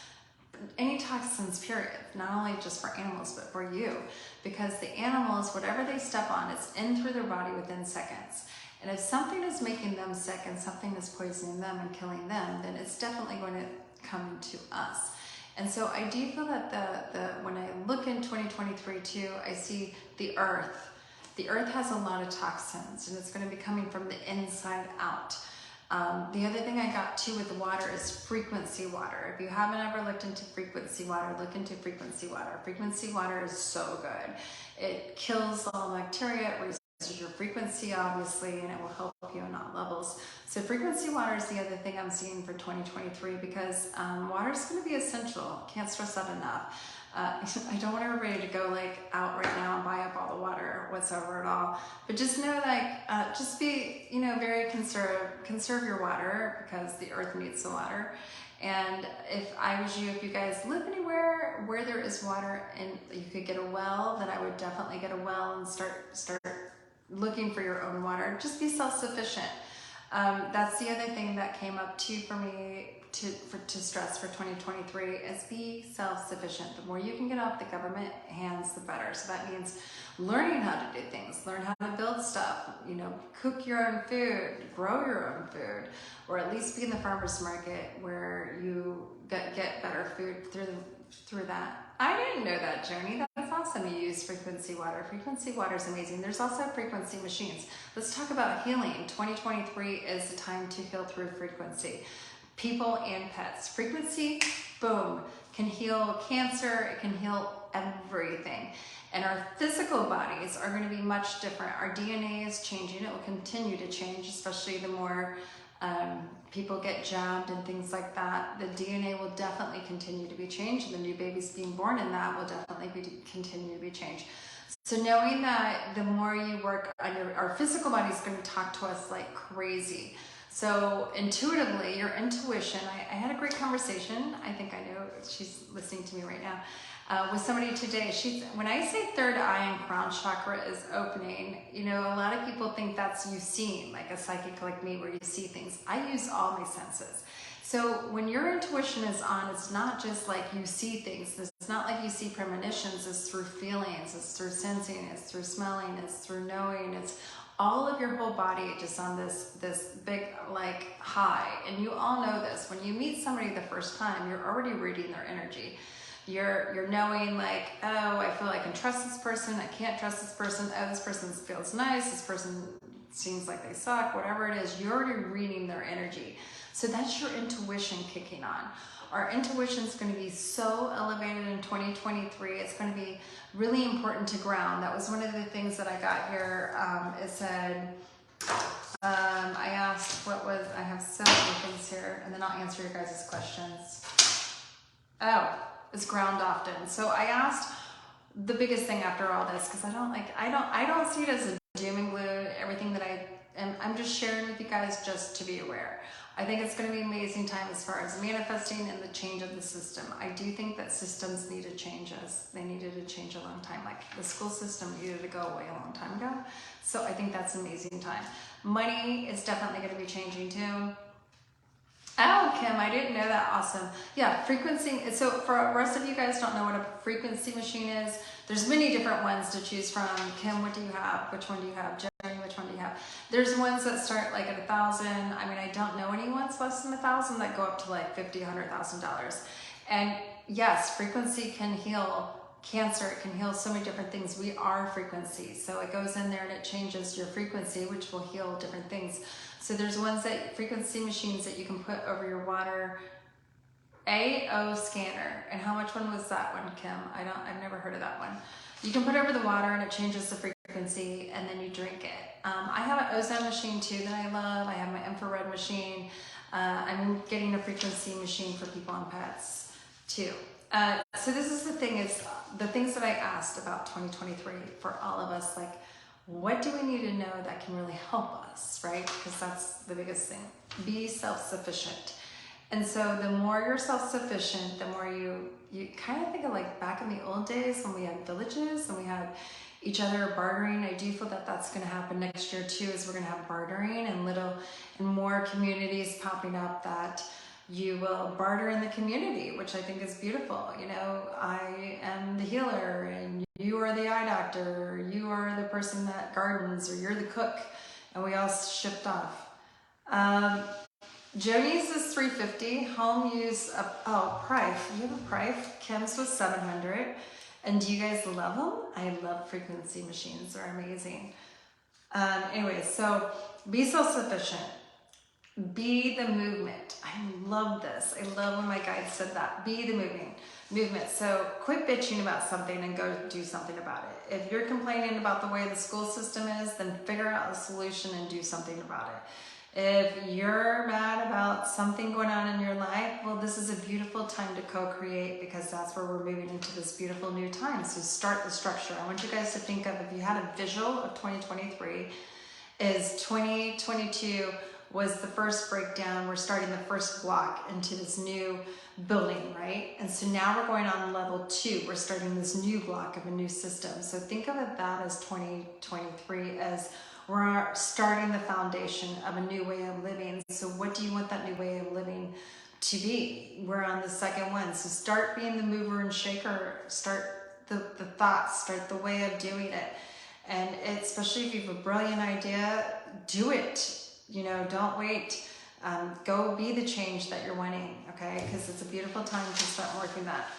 Any toxins, period, not only just for animals, but for you, because the animals, whatever they step on, it's in through their body within seconds. And if something is making them sick and something is poisoning them and killing them, then it's definitely going to come to us. And so I do feel that when I look in 2023 too, I see the earth. The earth has a lot of toxins, and it's going to be coming from the inside out. The other thing I got too with the water is frequency water. If you haven't ever looked into frequency water, look into frequency water. Frequency water is so good. It kills all bacteria, it raises your frequency obviously, and it will help you on all levels. So frequency water is the other thing I'm seeing for 2023, because water is going to be essential. Can't stress that enough. I don't want everybody to go like out right now and buy up all the water whatsoever at all, but just know, like, just be, you know, very conserve your water, because the earth needs the water. And if I was you, if you guys live anywhere where there is water and you could get a well, then I would definitely get a well and start looking for your own water. Just be self-sufficient. That's the other thing that came up too for me to stress for 2023 is be self-sufficient. The more you can get off the government hands, the better. So that means learning how to do things, learn how to build stuff, you know, cook your own food, grow your own food, or at least be in the farmer's market where you get better food through that. I didn't know that, Joni. That's awesome. You use frequency water. Frequency water is amazing. There's also frequency machines. Let's talk about healing. 2023 is the time to heal through frequency. People and pets. Frequency, boom, can heal cancer. It can heal everything. And our physical bodies are going to be much different. Our DNA is changing. It will continue to change, especially the more people get jabbed and things like that. The DNA will definitely continue to be changed, and the new babies being born in that will definitely continue to be changed. So knowing that the more you work on our physical body is going to talk to us like crazy. So intuitively, your intuition, I had a great conversation. I think I know she's listening to me right now. With somebody today, when I say third eye and crown chakra is opening, you know, a lot of people think that's you seeing, like a psychic like me, where you see things. I use all my senses. So when your intuition is on, it's not just like you see things. It's not like you see premonitions. It's through feelings. It's through sensing. It's through smelling. It's through knowing. It's all of your whole body just on this big like high. And you all know this. When you meet somebody the first time, you're already reading their energy. You're knowing like, oh, I feel I can trust this person, I can't trust this person, oh, this person feels nice, this person seems like they suck, whatever it is, you're already reading their energy. So that's your intuition kicking on. Our intuition is going to be so elevated in 2023. It's going to be really important to ground. That was one of the things that I got here. It said, I asked I have so many things here, and then I'll answer your guys' questions. Oh, is ground often. So I asked the biggest thing after all this, because I don't see it as a doom and gloom, everything that I'm just sharing with you guys just to be aware. I think it's going to be an amazing time as far as manifesting and the change of the system. I do think that systems need to change they needed to change a long time. Like the school system needed to go away a long time ago. So I think that's an amazing time. Money is definitely going to be changing too. Oh, Kim, I didn't know that. Awesome. Yeah, frequency. So for the rest of you guys don't know what a frequency machine is, there's many different ones to choose from. Kim, what do you have? Which one do you have? Jerry, which one do you have? There's ones that start like at 1,000. I mean, I don't know any ones less than 1,000 that go up to like $50,000, $100,000. And yes, frequency can heal cancer. It can heal so many different things. We are frequency. So it goes in there and it changes your frequency, which will heal different things. So there's frequency machines that you can put over your water. AO scanner. And how much one was that one, Kim? I've never heard of that one. You can put over the water and it changes the frequency and then you drink it. I have an ozone machine too that I love. I have my infrared machine. I'm getting a frequency machine for people and pets too. So this is the thing, is the things that I asked about 2023 for all of us, like, what do we need to know that can really help us, right? Because that's the biggest thing. Be self-sufficient. And so the more you're self-sufficient, the more you kind of think of like back in the old days when we had villages and we had each other bartering. I do feel that that's going to happen next year too, is we're going to have bartering and more communities popping up that you will barter in the community, which I think is beautiful. You know, I am the healer and you are the eye doctor, or you are the person that gardens, or you're the cook, and we all shipped off. Joni's is $350. Home use Prife. You have a Prife. Kim's was $700. And do you guys love them? I love frequency machines. They're amazing. Anyway, so be self-sufficient. Be the movement. I love this. I love when my guide said that. Be the movement. So quit bitching about something and go do something about it. If you're complaining about the way the school system is, then figure out a solution and do something about it. If you're mad about something going on in your life, well, this is a beautiful time to co-create, because that's where we're moving into this beautiful new time. So start the structure. I want you guys to think of, if you had a visual of 2023, is 2022 was the first breakdown. We're starting the first block into this new building, right? And so now we're going on level 2. We're starting this new block of a new system. So think of it that as 2023 as
We're starting the foundation of a new way of living. So what do you want that new way of living to be? We're on the second one. So start being the mover and shaker. Start the thoughts, start the way of doing it. And especially if you have a brilliant idea, do it. You know, don't wait. Go be the change that you're wanting, okay? Because it's a beautiful time to start working that.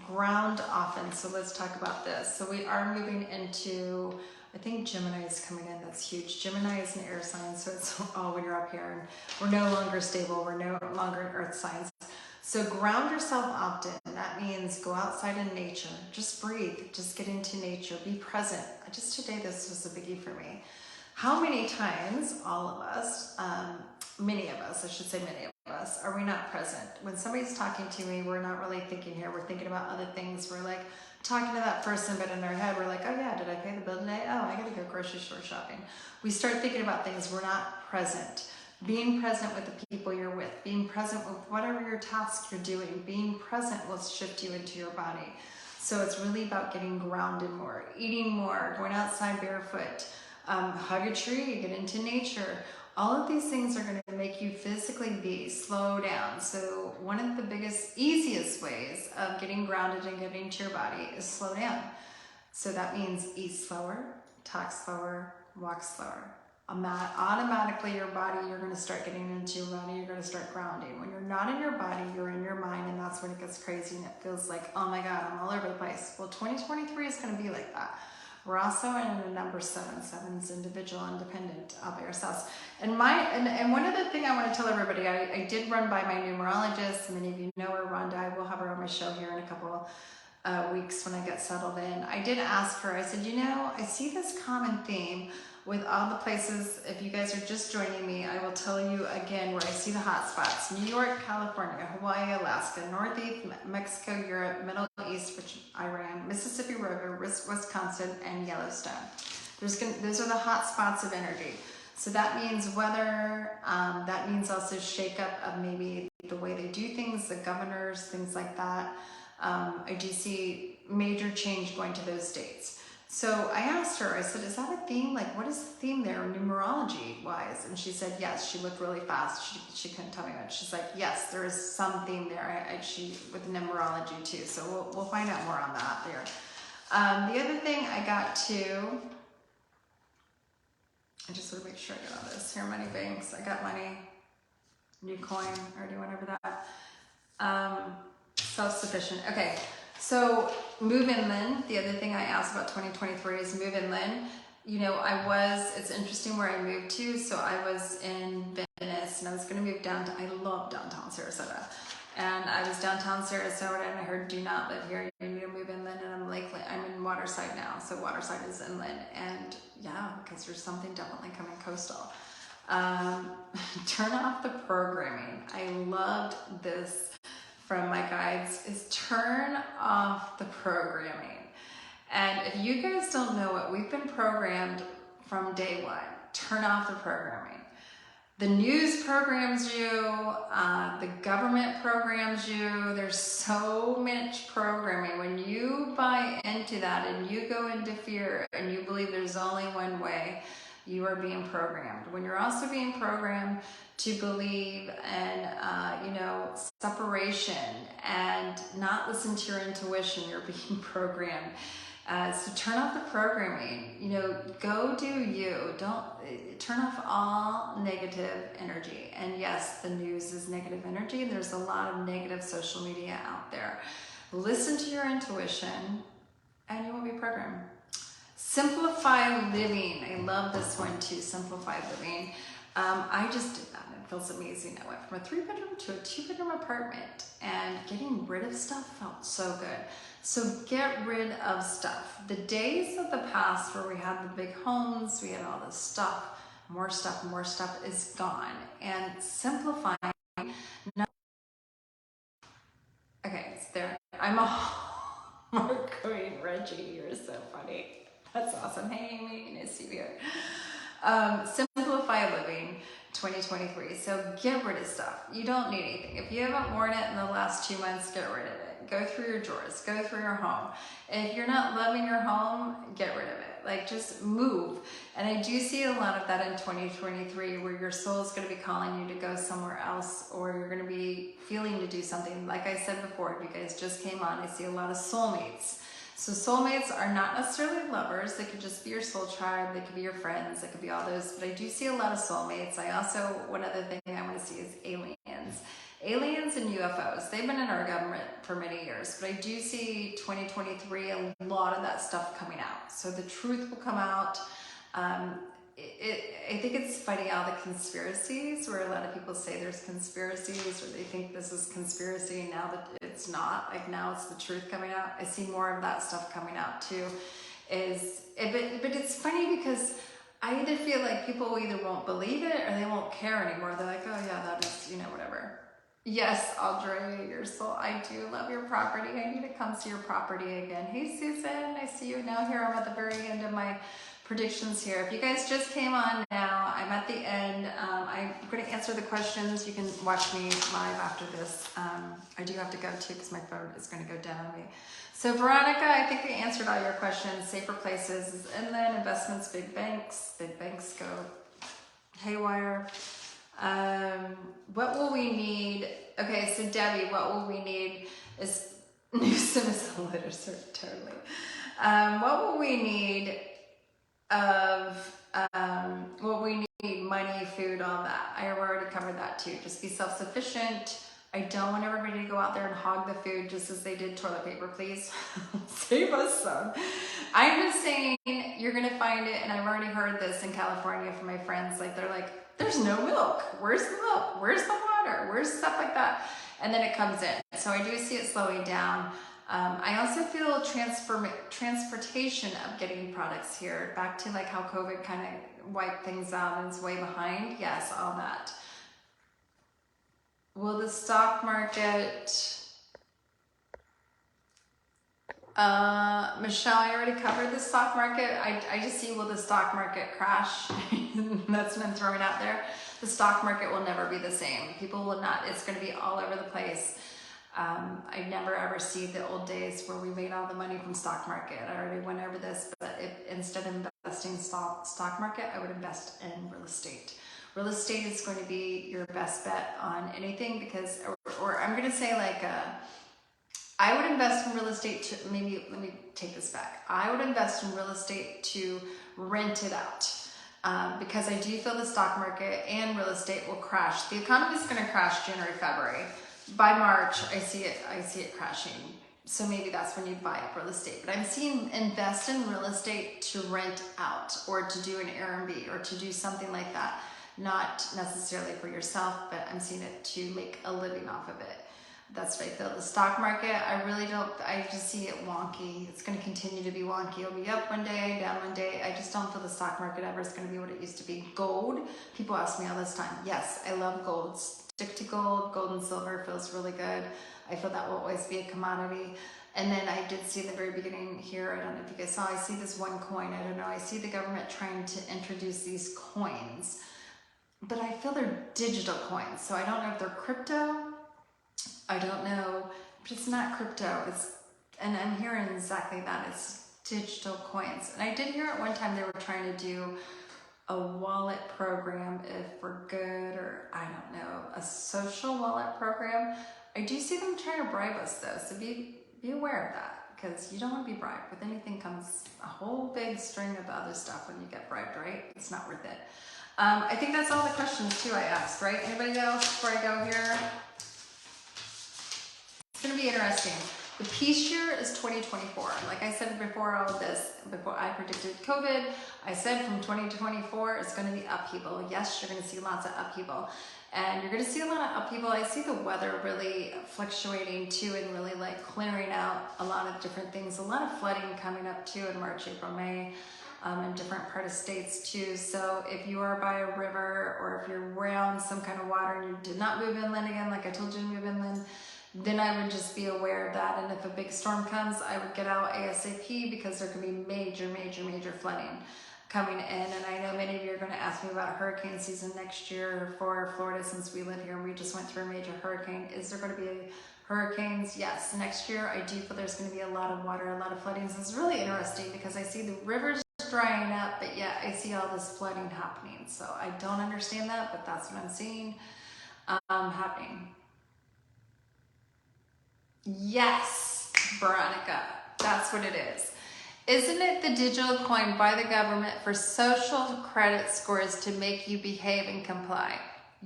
Ground often. So let's talk about this. So we are moving into, I think Gemini is coming in. That's huge. Gemini is an air sign, so it's when you're up here, and we're no longer stable. We're no longer in earth signs. So ground yourself often. That means go outside in nature. Just breathe. Just get into nature. Be present. Just today, this was a biggie for me. How many times, all of us, many of us, I should say many of us, are we not present? When somebody's talking to me, we're not really thinking here. We're thinking about other things. We're like talking to that person, but in our head, we're like, oh yeah, did I pay the bill today? Oh, I gotta go grocery store shopping. We start thinking about things. We're not present. Being present with the people you're with, being present with whatever your task you're doing, being present will shift you into your body. So it's really about getting grounded more, eating more, going outside barefoot, hug a tree, get into nature. All of these things are going to make you physically slow down. So one of the biggest, easiest ways of getting grounded and getting to your body is slow down. So that means eat slower, talk slower, walk slower. Automatically your body, you're going to start getting into your body, you're going to start grounding. When you're not in your body, you're in your mind, and that's when it gets crazy and it feels like, oh my God, I'm all over the place. Well, 2023 is going to be like that. We're also in the number 7. 7's individual, independent, all by yourselves. And one other thing I want to tell everybody, I did run by my numerologist. Many of you know her, Rhonda. I will have her on my show here in a couple weeks when I get settled in. I did ask her, I said, you know, I see this common theme with all the places. If you guys are just joining me, I will tell you again where I see the hot spots: New York, California, Hawaii, Alaska, Northeast, Mexico, Europe, Middle East, which Iran, Mississippi River, Wisconsin, and Yellowstone. Those are the hot spots of energy. So that means weather, that means also shakeup of maybe the way they do things, the governors, things like that. I do see major change going to those states. So I asked her, I said, is that a theme? Like, what is the theme there numerology wise? And she said, yes. She looked really fast. She couldn't tell me much. She's like, yes, there is some theme there. She with numerology too. So we'll find out more on that there. The other thing I got to, I just want to make sure I got all this here. Money banks. I got money. New coin. I already went over that. Self-sufficient. Okay. So move inland. The other thing I asked about 2023 is move inland. You know, it's interesting where I moved to. So I was in Venice and I was going to move down I love downtown Sarasota. And I was downtown Sarasota and I heard, do not live here. You need to move inland. And I'm in Waterside now. So Waterside is inland. And yeah, because there's something definitely coming coastal. Turn off the programming. I loved this from my guides, is turn off the programming. And if you guys don't know it, we've been programmed from day one. Turn off the programming. The news programs you, the government programs you. There's so much programming. When you buy into that and you go into fear and you believe there's only one way, you are being programmed. When you're also being programmed to believe and, separation and not listen to your intuition, you're being programmed. So turn off the programming, go do you. Don't turn off all negative energy. And yes, the news is negative energy. There's a lot of negative social media out there. Listen to your intuition and you won't be programmed. Simplify living. I love this one too, simplify living. I just did that and it feels amazing. I went from a 3-bedroom to a 2-bedroom apartment and getting rid of stuff felt so good. So get rid of stuff. The days of the past where we had the big homes, we had all this stuff, more stuff is gone. And simplifying. Okay, it's there. I'm a Hallmark Queen. Reggie, you're so funny. That's awesome. Hey, Amy, nice to see you here. Simplify living 2023. So get rid of stuff. You don't need anything. If you haven't worn it in the last 2 months, get rid of it. Go through your drawers. Go through your home. If you're not loving your home, get rid of it. Like, just move. And I do see a lot of that in 2023, where your soul is going to be calling you to go somewhere else, or you're going to be feeling to do something. Like I said before, if you guys just came on, I see a lot of soulmates. So soulmates are not necessarily lovers. They could just be your soul tribe. They could be your friends. They could be all those. But I do see a lot of soulmates. I also, one other thing I want to see is aliens. Aliens and UFOs. They've been in our government for many years. But I do see 2023, a lot of that stuff coming out. So the truth will come out. I think it's fighting out the conspiracies, where a lot of people say there's conspiracies, or they think this is conspiracy, and now that it's not, like now it's the truth coming out. I see more of that stuff coming out too. But it's funny because I either feel like people either won't believe it or they won't care anymore. They're like, oh yeah, that is, whatever. Yes, Audrey, your soul, I do love your property. I need to come see your property again. Hey Susan, I see you now. Here I'm at the very end of my predictions here. If you guys just came on now, I'm at the end. I'm going to answer the questions. You can watch me live after this. I do have to go too because my phone is going to go down on me. So Veronica, I think we answered all your questions. Safer places is inland, investments, big banks. Big banks go haywire. What will we need? Okay, so Debbie, what will we need is Newsom is a literature, totally. What will we need we need money, food, all that. I have already covered that too. Just be self-sufficient. I don't want everybody to go out there and hog the food just as they did toilet paper, please. Save us some. I'm just saying you're going to find it, and I've already heard this in California from my friends. Like, they're like, there's no milk. Where's the milk? Where's the water? Where's stuff like that? And then it comes in. So I do see it slowing down. I also feel transportation of getting products here. Back to like how COVID kind of wiped things out and is way behind. Yes, all that. Will the stock market... Michelle, I already covered the stock market. I just see, will the stock market crash? That's what I'm throwing out there. The stock market will never be the same. People will not, it's going to be all over the place. I never ever see the old days where we made all the money from stock market. I already went over this, but instead of investing in stock market, I would invest in real estate. Real estate is going to be your best bet on anything because, or I'm going to say like, I would invest in real estate to, maybe, let me take this back. I would invest in real estate to rent it out. Because I do feel the stock market and real estate will crash. The economy is going to crash January, February. By March, I see it crashing. So maybe that's when you buy up real estate. But I'm seeing invest in real estate to rent out or to do an Airbnb or to do something like that. Not necessarily for yourself, but I'm seeing it to make a living off of it. That's what I feel. The stock market, I just see it wonky. It's going to continue to be wonky. It'll be up one day, down one day. I just don't feel the stock market ever is going to be what it used to be. Gold, people ask me all this time. Yes, I love gold. Stick to gold. Gold and silver feels really good. I feel that will always be a commodity. And then I did see in the very beginning here, I don't know if you guys saw, I see this one coin. I don't know. I see the government trying to introduce these coins. But I feel they're digital coins. So I don't know if they're crypto. I don't know, but it's not crypto. And I'm hearing exactly that. It's digital coins. And I did hear at one time they were trying to do a wallet program if we're good, or I don't know, a social wallet program. I do see them trying to bribe us though, so be aware of that, because you don't want to be bribed. With anything comes a whole big string of other stuff when you get bribed, right? It's not worth it. I think that's all the questions too I asked, right? Anybody else before I go here? It's going to be interesting. The peace year is 2024. Like I said before all of this, before I predicted COVID, I said from 2024 it's going to be upheaval. Yes, you're going to see lots of upheaval. And you're going to see a lot of upheaval. I see the weather really fluctuating too and really like clearing out a lot of different things. A lot of flooding coming up too in March, April, May. In different part of states too. So if you are by a river or if you're around some kind of water and you did not move inland again, like I told you to move inland, then I would just be aware of that. And if a big storm comes, I would get out ASAP because there could be major, major, major flooding coming in. And I know many of you are going to ask me about hurricane season next year for Florida since we live here and we just went through a major hurricane. Is there going to be hurricanes? Yes. Next year, I do feel there's going to be a lot of water, a lot of flooding. So it's really interesting because I see the rivers river's drying up, but yet I see all this flooding happening. So I don't understand that, but that's what I'm seeing happening. Yes, Veronica, that's what it is. Isn't it the digital coin by the government for social credit scores to make you behave and comply?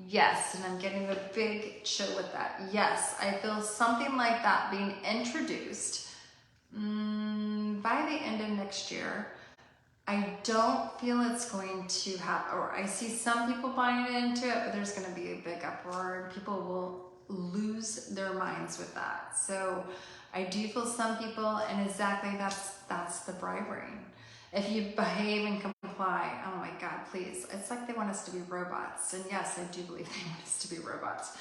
Yes, and I'm getting a big chill with that. Yes, I feel something like that being introduced by the end of next year. I don't feel it's going to happen, or I see some people buying into it, but there's going to be a big uproar and people will lose their minds with that. So I do feel some people, and exactly that's the bribery. If you behave and comply, oh my God, please. It's like they want us to be robots. And yes, I do believe they want us to be robots.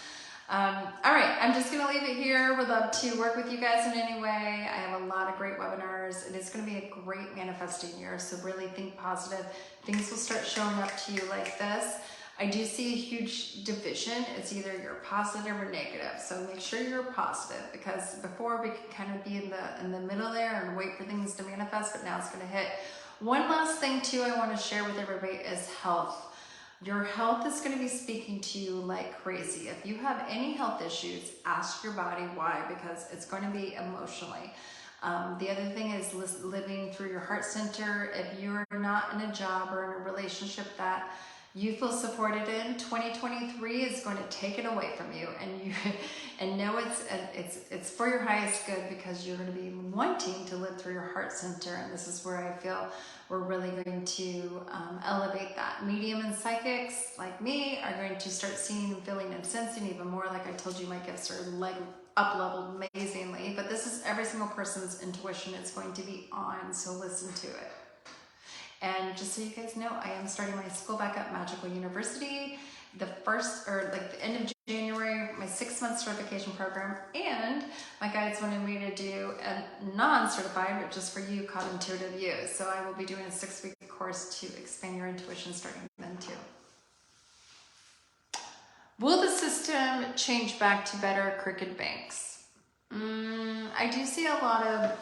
All right, I'm just going to leave it here. Would love to work with you guys in any way. I have a lot of great webinars. It is going to be a great manifesting year, so really think positive. Things will start showing up to you like this. I do see a huge division. It's either you're positive or negative, so make sure you're positive, because before we could kind of be in the middle there and wait for things to manifest, but now it's going to hit. One last thing too I want to share with everybody is health. Your health is going to be speaking to you like crazy. If you have any health issues, ask your body why, because it's going to be emotionally. The other thing is living through your heart center. If you're not in a job or in a relationship that you feel supported in, 2023 is going to take it away from you, and know it's for your highest good, because you're going to be wanting to live through your heart center, and this is where I feel we're really going to elevate that. Medium and psychics like me are going to start seeing and feeling and sensing even more. Like I told you, my gifts are up leveled amazingly, but this is every single person's intuition is going to be on, so listen to it. And just so you guys know, I am starting my School Back Up Magical University the end of January, my 6-month certification program, and my guides wanted me to do a non-certified, but just for you, called Intuitive You. So I will be doing a 6-week course to expand your intuition starting then too. Will the system change back to better crooked banks? I do see a lot of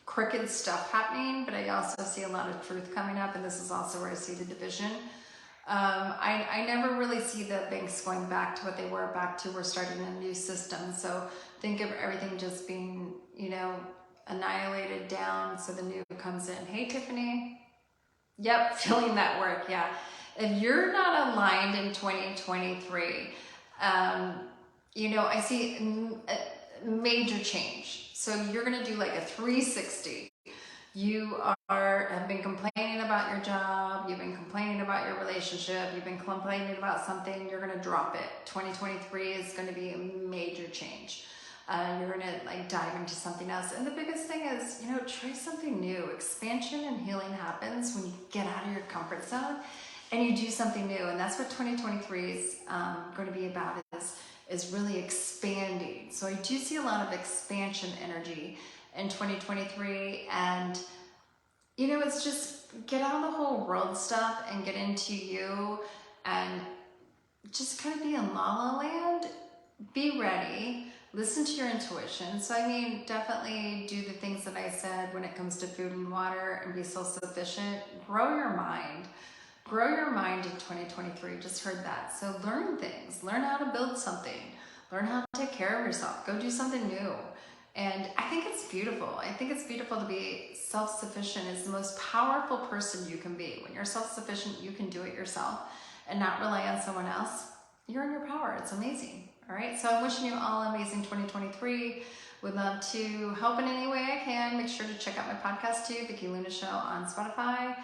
crooked stuff happening, but I also see a lot of truth coming up, and this is also where I see the division. I never really see the banks going back to what they were back to. We're starting a new system, so think of everything just being, annihilated down, so the new comes in. Hey, Tiffany. Yep, feeling that work, yeah. If you're not aligned in 2023, I see a major change. So you're going to do like a 360. You have been complaining about your job, you've been complaining about your relationship, you've been complaining about something, you're going to drop it. 2023 is going to be a major change. You're going to dive into something else. And the biggest thing is, try something new. Expansion and healing happens when you get out of your comfort zone and you do something new. And that's what 2023 is going to be about, is really expanding. So I do see a lot of expansion energy in 2023, and it's just get out of the whole world stuff and get into you and just kind of be in la la land. Be ready, listen to your intuition. So definitely do the things that I said when it comes to food and water, and be self-sufficient. Grow your mind in 2023. Just heard that. So learn things, learn how to build something, learn how to take care of yourself, go do something new. And I think it's beautiful. I think it's beautiful to be self-sufficient. It's the most powerful person you can be. When you're self-sufficient, you can do it yourself and not rely on someone else. You're in your power. It's amazing. All right. So I'm wishing you all amazing 2023. Would love to help in any way I can. Make sure to check out my podcast too, Vickie Luna Show on Spotify.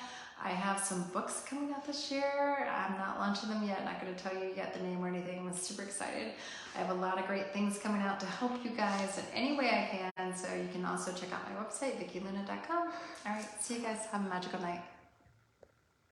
I have some books coming out this year. I'm not launching them yet. Not going to tell you yet the name or anything. I'm super excited. I have a lot of great things coming out to help you guys in any way I can. So you can also check out my website, VickieLuna.com. All right. See you guys. Have a magical night.